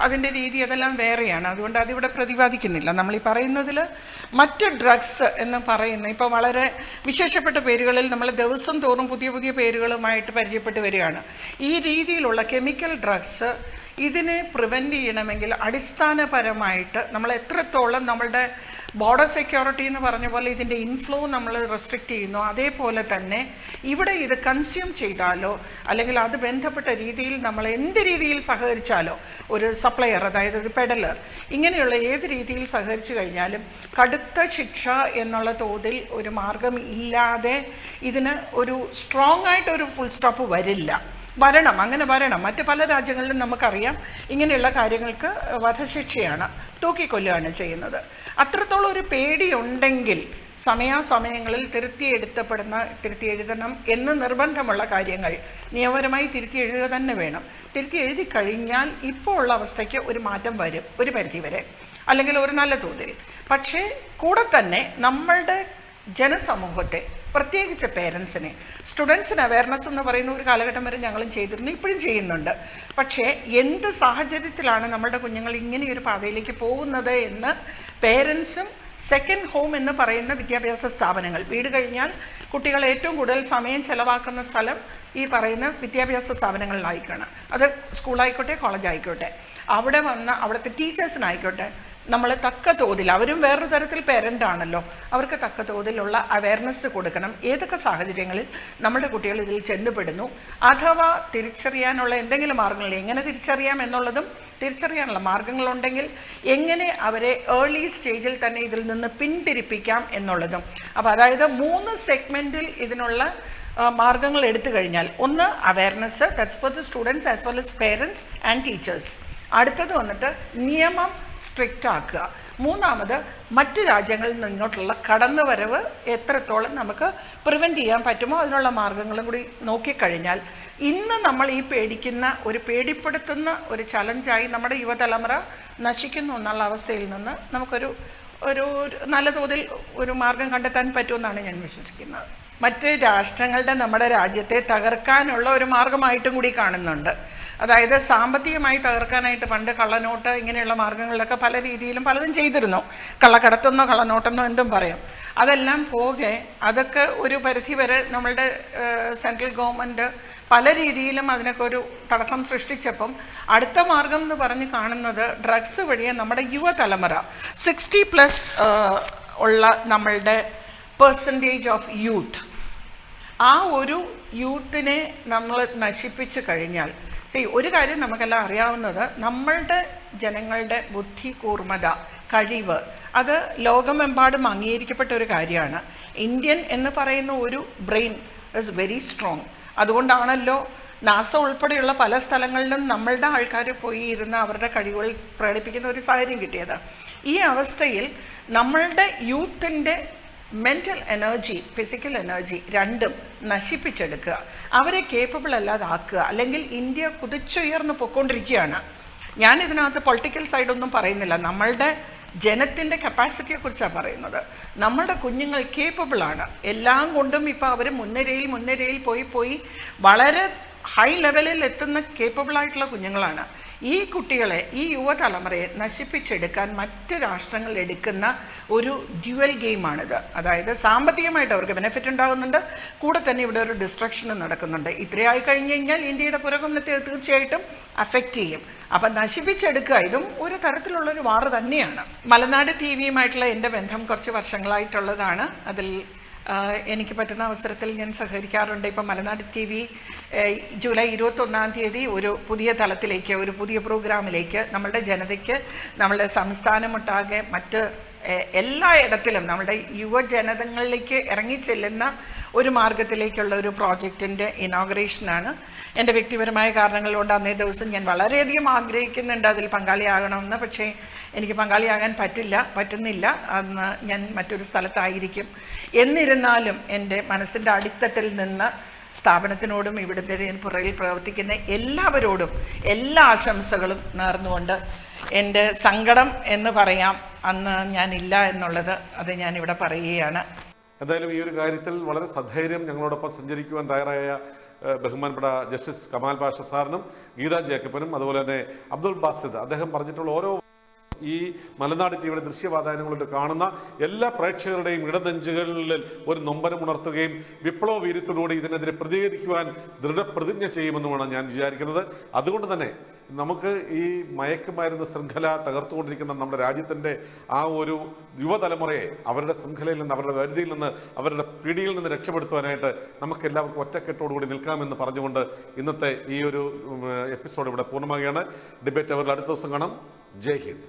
അതിൻ്റെ രീതി അതെല്ലാം വേറെയാണ്. അതുകൊണ്ട് അതിവിടെ പ്രതിപാദിക്കുന്നില്ല. നമ്മൾ ഈ പറയുന്നതിൽ മറ്റ് ഡ്രഗ്സ് എന്ന് പറയുന്ന ഇപ്പോൾ വളരെ വിശേഷപ്പെട്ട പേരുകളിൽ നമ്മൾ ദിവസം തോറും പുതിയ പുതിയ പേരുകളുമായിട്ട് പരിചയപ്പെട്ട് വരികയാണ്. ഈ രീതിയിലുള്ള കെമിക്കൽ ഡ്രഗ്സ് ഇതിനെ പ്രിവെൻറ്റ് ചെയ്യണമെങ്കിൽ അടിസ്ഥാനപരമായിട്ട് നമ്മൾ എത്രത്തോളം നമ്മളുടെ ബോർഡർ സെക്യൂരിറ്റി എന്ന് പറഞ്ഞ പോലെ ഇതിൻ്റെ ഇൻഫ്ലോ നമ്മൾ റെസ്ട്രിക്റ്റ് ചെയ്യുന്നു, അതേപോലെ തന്നെ ഇവിടെ ഇത് കൺസ്യൂം ചെയ്താലോ അല്ലെങ്കിൽ അത് ബന്ധപ്പെട്ട രീതിയിൽ നമ്മൾ എന്ത് രീതിയിൽ സഹകരിച്ചാലോ, ഒരു സപ്ലയർ അതായത് ഒരു പെഡലർ, ഇങ്ങനെയുള്ള ഏത് രീതിയിൽ സഹകരിച്ചു കഴിഞ്ഞാലും കടുത്ത ശിക്ഷ എന്നുള്ള തോതിൽ ഒരു മാർഗം ഇല്ലാതെ ഇതിന് ഒരു സ്ട്രോങ് ആയിട്ടൊരു ഫുൾ സ്റ്റോപ്പ് വരില്ല. അങ്ങനെ വരണം. മറ്റ് പല രാജ്യങ്ങളിലും നമുക്കറിയാം ഇങ്ങനെയുള്ള കാര്യങ്ങൾക്ക് വധശിക്ഷയാണ്, തൂക്കിക്കൊല്ലുകയാണ് ചെയ്യുന്നത്. അത്രത്തോളം ഒരു പേടിയുണ്ടെങ്കിൽ സമയാസമയങ്ങളിൽ തിരുത്തി എഴുതണം എന്ന് നിർബന്ധമുള്ള കാര്യങ്ങൾ നിയമപരമായി തിരുത്തി എഴുതുക തന്നെ വേണം. തിരുത്തി എഴുതി കഴിഞ്ഞാൽ ഇപ്പോൾ ഉള്ള അവസ്ഥയ്ക്ക് ഒരു മാറ്റം വരും, ഒരു പരിധിവരെ, അല്ലെങ്കിൽ ഒരു നല്ല തോതിൽ. പക്ഷേ കൂടെ തന്നെ നമ്മളുടെ ജനസമൂഹത്തെ, പ്രത്യേകിച്ച് പേരൻസിനെ, സ്റ്റുഡൻസിന് അവയർനെസ് എന്ന് പറയുന്ന ഒരു കാലഘട്ടം വരെ ഞങ്ങളും ചെയ്തിരുന്നു, ഇപ്പോഴും ചെയ്യുന്നുണ്ട്. പക്ഷേ എന്ത് സാഹചര്യത്തിലാണ് നമ്മളുടെ കുഞ്ഞുങ്ങൾ ഇങ്ങനെയൊരു പാതയിലേക്ക് പോകുന്നത് എന്ന് പേരൻസും സെക്കൻഡ് ഹോം എന്ന് പറയുന്ന വിദ്യാഭ്യാസ സ്ഥാപനങ്ങൾ, വീട് കഴിഞ്ഞാൽ കുട്ടികൾ ഏറ്റവും കൂടുതൽ സമയം ചെലവാക്കുന്ന സ്ഥലം ഈ പറയുന്ന വിദ്യാഭ്യാസ സ്ഥാപനങ്ങളിലായിക്കാണ്. അത് സ്കൂളായിക്കോട്ടെ, കോളേജായിക്കോട്ടെ, അവിടെ വന്ന അവിടുത്തെ ടീച്ചേഴ്സിനായിക്കോട്ടെ, നമ്മൾ തക്ക തോതിൽ, അവരും വേറൊരു തരത്തിൽ പേരൻ്റ് ആണല്ലോ, അവർക്ക് തക്ക തോതിലുള്ള അവയർനെസ് കൊടുക്കണം. ഏതൊക്കെ സാഹചര്യങ്ങളിൽ നമ്മുടെ കുട്ടികൾ ഇതിൽ ചെന്നുപെടുന്നു, അഥവാ തിരിച്ചറിയാനുള്ള എന്തെങ്കിലും മാർഗങ്ങൾ, എങ്ങനെ തിരിച്ചറിയാം എന്നുള്ളതും, തിരിച്ചറിയാനുള്ള മാർഗങ്ങളുണ്ടെങ്കിൽ എങ്ങനെ അവരെ ഏർലി സ്റ്റേജിൽ തന്നെ ഇതിൽ നിന്ന് പിന്തിരിപ്പിക്കാം എന്നുള്ളതും. അപ്പോൾ അതായത് 3 സെഗ്മെൻറ്റിൽ ഇതിനുള്ള മാർഗങ്ങൾ എടുത്തു കഴിഞ്ഞാൽ, ഒന്ന് awareness, that's for the students as well as parents and teachers. അടുത്തത് വന്നിട്ട് നിയമം സ്ട്രിക്റ്റ് ആക്കുക. മൂന്നാമത് മറ്റ് രാജ്യങ്ങളിൽ നിന്നോട്ടുള്ള കടന്നുവരവ് എത്രത്തോളം നമുക്ക് പ്രിവെൻറ്റ് ചെയ്യാൻ പറ്റുമോ അതിനുള്ള മാർഗങ്ങളും കൂടി നോക്കിക്കഴിഞ്ഞാൽ ഇന്ന് നമ്മൾ ഈ പേടിപ്പെടുത്തുന്ന ഒരു ചലഞ്ചായി നമ്മുടെ യുവതലമുറ നശിക്കുന്നു എന്നുള്ള അവസ്ഥയിൽ നിന്ന് നമുക്കൊരു നല്ല തോതിൽ ഒരു മാർഗം കണ്ടെത്താൻ പറ്റുമെന്നാണ് ഞാൻ വിശ്വസിക്കുന്നത്. മറ്റ് രാഷ്ട്രങ്ങളുടെ നമ്മുടെ രാജ്യത്തെ തകർക്കാനുള്ള ഒരു മാർഗമായിട്ടും കൂടി കാണുന്നുണ്ട്. അതായത് സാമ്പത്തികമായി തകർക്കാനായിട്ട് പണ്ട് കള്ളനോട്ട് ഇങ്ങനെയുള്ള മാർഗങ്ങളിലൊക്കെ പല രീതിയിലും പലതും ചെയ്തിരുന്നു. കള്ളക്കടത്തെന്നോ കള്ളനോട്ടെന്നോ എന്തും പറയാം. അതെല്ലാം പോകെ അതൊക്കെ ഒരു പരിധിവരെ നമ്മളുടെ സെൻട്രൽ ഗവൺമെൻറ് പല രീതിയിലും അതിനൊക്കെ ഒരു തടസ്സം സൃഷ്ടിച്ചപ്പം അടുത്ത മാർഗം എന്ന് പറഞ്ഞ് കാണുന്നത് ഡ്രഗ്സ് വഴിയെ നമ്മുടെ യുവതലമുറ 60+ ഉള്ള നമ്മളുടെ പെർസെൻറ്റേജ് ഓഫ് യൂത്ത്, ആ ഒരു യൂത്തിനെ നമ്മൾ നശിപ്പിച്ചു കഴിഞ്ഞാൽ, ഒരു കാര്യം നമുക്കെല്ലാം അറിയാവുന്നത്, നമ്മളുടെ ജനങ്ങളുടെ ബുദ്ധി കൂർമ്മത, കഴിവ്, അത് ലോകമെമ്പാടും അംഗീകരിക്കപ്പെട്ട ഒരു കാര്യമാണ്. ഇന്ത്യൻ എന്ന് പറയുന്ന ഒരു ബ്രെയിൻ ഈസ് വെരി സ്ട്രോങ്. അതുകൊണ്ടാണല്ലോ നാസ ഉൾപ്പെടെയുള്ള പല സ്ഥലങ്ങളിലും നമ്മളുടെ ആൾക്കാർ പോയി ഇരുന്ന് അവരുടെ കഴിവുകൾ പ്രകടിപ്പിക്കുന്ന ഒരു സാഹചര്യം കിട്ടിയത്. ഈ അവസ്ഥയിൽ നമ്മളുടെ യൂത്തിൻ്റെ മെൻ്റൽ എനർജി, ഫിസിക്കൽ എനർജി രണ്ടും നശിപ്പിച്ചെടുക്കുക, അവരെ കേപ്പബിൾ അല്ലാതാക്കുക. അല്ലെങ്കിൽ ഇന്ത്യ കുതിച്ചുയർന്ന് പൊയ്ക്കൊണ്ടിരിക്കുകയാണ്. ഞാനിതിനകത്ത് പൊളിറ്റിക്കൽ സൈഡൊന്നും പറയുന്നില്ല, നമ്മളുടെ ജനത്തിൻ്റെ കപ്പാസിറ്റിയെക്കുറിച്ചാണ് പറയുന്നത്. നമ്മുടെ കുഞ്ഞുങ്ങൾ കേപ്പബിളാണ്, എല്ലാം കൊണ്ടും ഇപ്പോൾ അവർ മുൻനിരയിൽ പോയി വളരെ ഹൈ ലെവലിൽ എത്തുന്ന കേപ്പബിളായിട്ടുള്ള കുഞ്ഞുങ്ങളാണ്. ഈ കുട്ടികളെ, ഈ യുവതലമുറയെ നശിപ്പിച്ചെടുക്കാൻ മറ്റ് രാഷ്ട്രങ്ങൾ എടുക്കുന്ന ഒരു ഡ്യുവൽ ഗെയിമാണിത്. അതായത് സാമ്പത്തികമായിട്ട് അവർക്ക് ബെനിഫിറ്റ് ഉണ്ടാകുന്നുണ്ട്, കൂടെ തന്നെ ഇവിടെ ഒരു ഡിസ്ട്രക്ഷനും നടക്കുന്നുണ്ട്. ഇത്രയായി കഴിഞ്ഞ് കഴിഞ്ഞാൽ ഇന്ത്യയുടെ പുരോഗമനത്തെ തീർച്ചയായിട്ടും അഫക്റ്റ് ചെയ്യും. അപ്പം നശിപ്പിച്ചെടുക്കുക, ഇതും ഒരു തരത്തിലുള്ളൊരു വാറ് തന്നെയാണ്. മലനാട് TV-യുമായിട്ടുള്ള എൻ്റെ ബന്ധം കുറച്ച് വർഷങ്ങളായിട്ടുള്ളതാണ്. അതിൽ എനിക്ക് പറ്റുന്ന അവസരത്തിൽ ഞാൻ സഹകരിക്കാറുണ്ട്. ഇപ്പം മലനാട് TV ജൂലൈ 21-ാം തീയതി ഒരു പുതിയ തലത്തിലേക്ക്, ഒരു പുതിയ പ്രോഗ്രാമിലേക്ക് നമ്മളുടെ ജനതയ്ക്ക്, നമ്മളുടെ സംസ്ഥാനമൊട്ടാകെ മറ്റ് എല്ലായിടത്തിലും നമ്മുടെ യുവജനതകളിലേക്ക് ഇറങ്ങിച്ചെല്ലുന്ന ഒരു മാർഗത്തിലേക്കുള്ള ഒരു പ്രോജക്റ്റിൻ്റെ ഇനോഗ്രേഷനാണ്. എൻ്റെ വ്യക്തിപരമായ കാരണങ്ങൾ കൊണ്ട് അന്നേ ദിവസം ഞാൻ വളരെയധികം ആഗ്രഹിക്കുന്നുണ്ട് അതിൽ പങ്കാളിയാകണമെന്ന്. പക്ഷേ എനിക്ക് പങ്കാളിയാകാൻ പറ്റുന്നില്ല. അന്ന് ഞാൻ മറ്റൊരു സ്ഥലത്തായിരിക്കും. എന്നിരുന്നാലും എൻ്റെ മനസ്സിൻ്റെ അടിത്തട്ടിൽ നിന്ന് സ്ഥാപനത്തിനോടും ഇവിടുത്തെ പുറകിൽ പ്രവർത്തിക്കുന്ന എല്ലാവരോടും എല്ലാ ആശംസകളും നേർന്നുകൊണ്ട് എൻ്റെ സങ്കടം എന്ന് പറയാം, അന്ന് ഞാനില്ല എന്നുള്ളത്, അത് ഞാനിവിടെ പറയുകയാണ്. എന്തായാലും ഈ ഒരു കാര്യത്തിൽ വളരെ സധൈര്യം ഞങ്ങളോടൊപ്പം സഞ്ചരിക്കുവാൻ തയ്യാറായ ബഹുമാനപ്പെട്ട ജസ്റ്റിസ് കമാൽ പാഷ സാറിനും ഗീതാ ജേക്കബിനും അതുപോലെ തന്നെ അബ്ദുൾ ബാസിദ്, അദ്ദേഹം പറഞ്ഞിട്ടുള്ള ഓരോ ഈ മലനാട് TVയുടെ ദൃശ്യവാതായനങ്ങളിലൂടെ കാണുന്ന എല്ലാ പ്രേക്ഷകരുടെയും ഇടനെഞ്ചുകളിൽ ഒരു നൊമ്പരം ഉണർത്തുകയും വിപ്ലവ വീര്യത്തോടുകൂടി ഇതിനെതിരെ പ്രതികരിക്കുവാൻ ദൃഢപ്രതിജ്ഞ ചെയ്യുമെന്നുമാണ് ഞാൻ വിചാരിക്കുന്നത്. അതുകൊണ്ട് തന്നെ നമുക്ക് ഈ മയക്കുമരുന്ന് ശൃംഖല തകർത്തുകൊണ്ടിരിക്കുന്ന നമ്മുടെ രാജ്യത്തിൻ്റെ ആ ഒരു യുവതലമുറയെ അവരുടെ ശൃംഖലയിൽ നിന്ന്, അവരുടെ വരുതിയിൽ നിന്ന്, അവരുടെ പിടിയിൽ നിന്ന് രക്ഷപ്പെടുത്തുവാനായിട്ട് നമുക്ക് എല്ലാവർക്കും ഒറ്റക്കെട്ടോടുകൂടി നിൽക്കാമെന്ന് പറഞ്ഞുകൊണ്ട് ഇന്നത്തെ ഈ ഒരു എപ്പിസോഡ് ഇവിടെ പൂർണ്ണമാകുകയാണ്. ഡിബേറ്റ് അവരുടെ അടുത്ത ദിവസം കാണാം. ജയ് ഹിന്ദ്.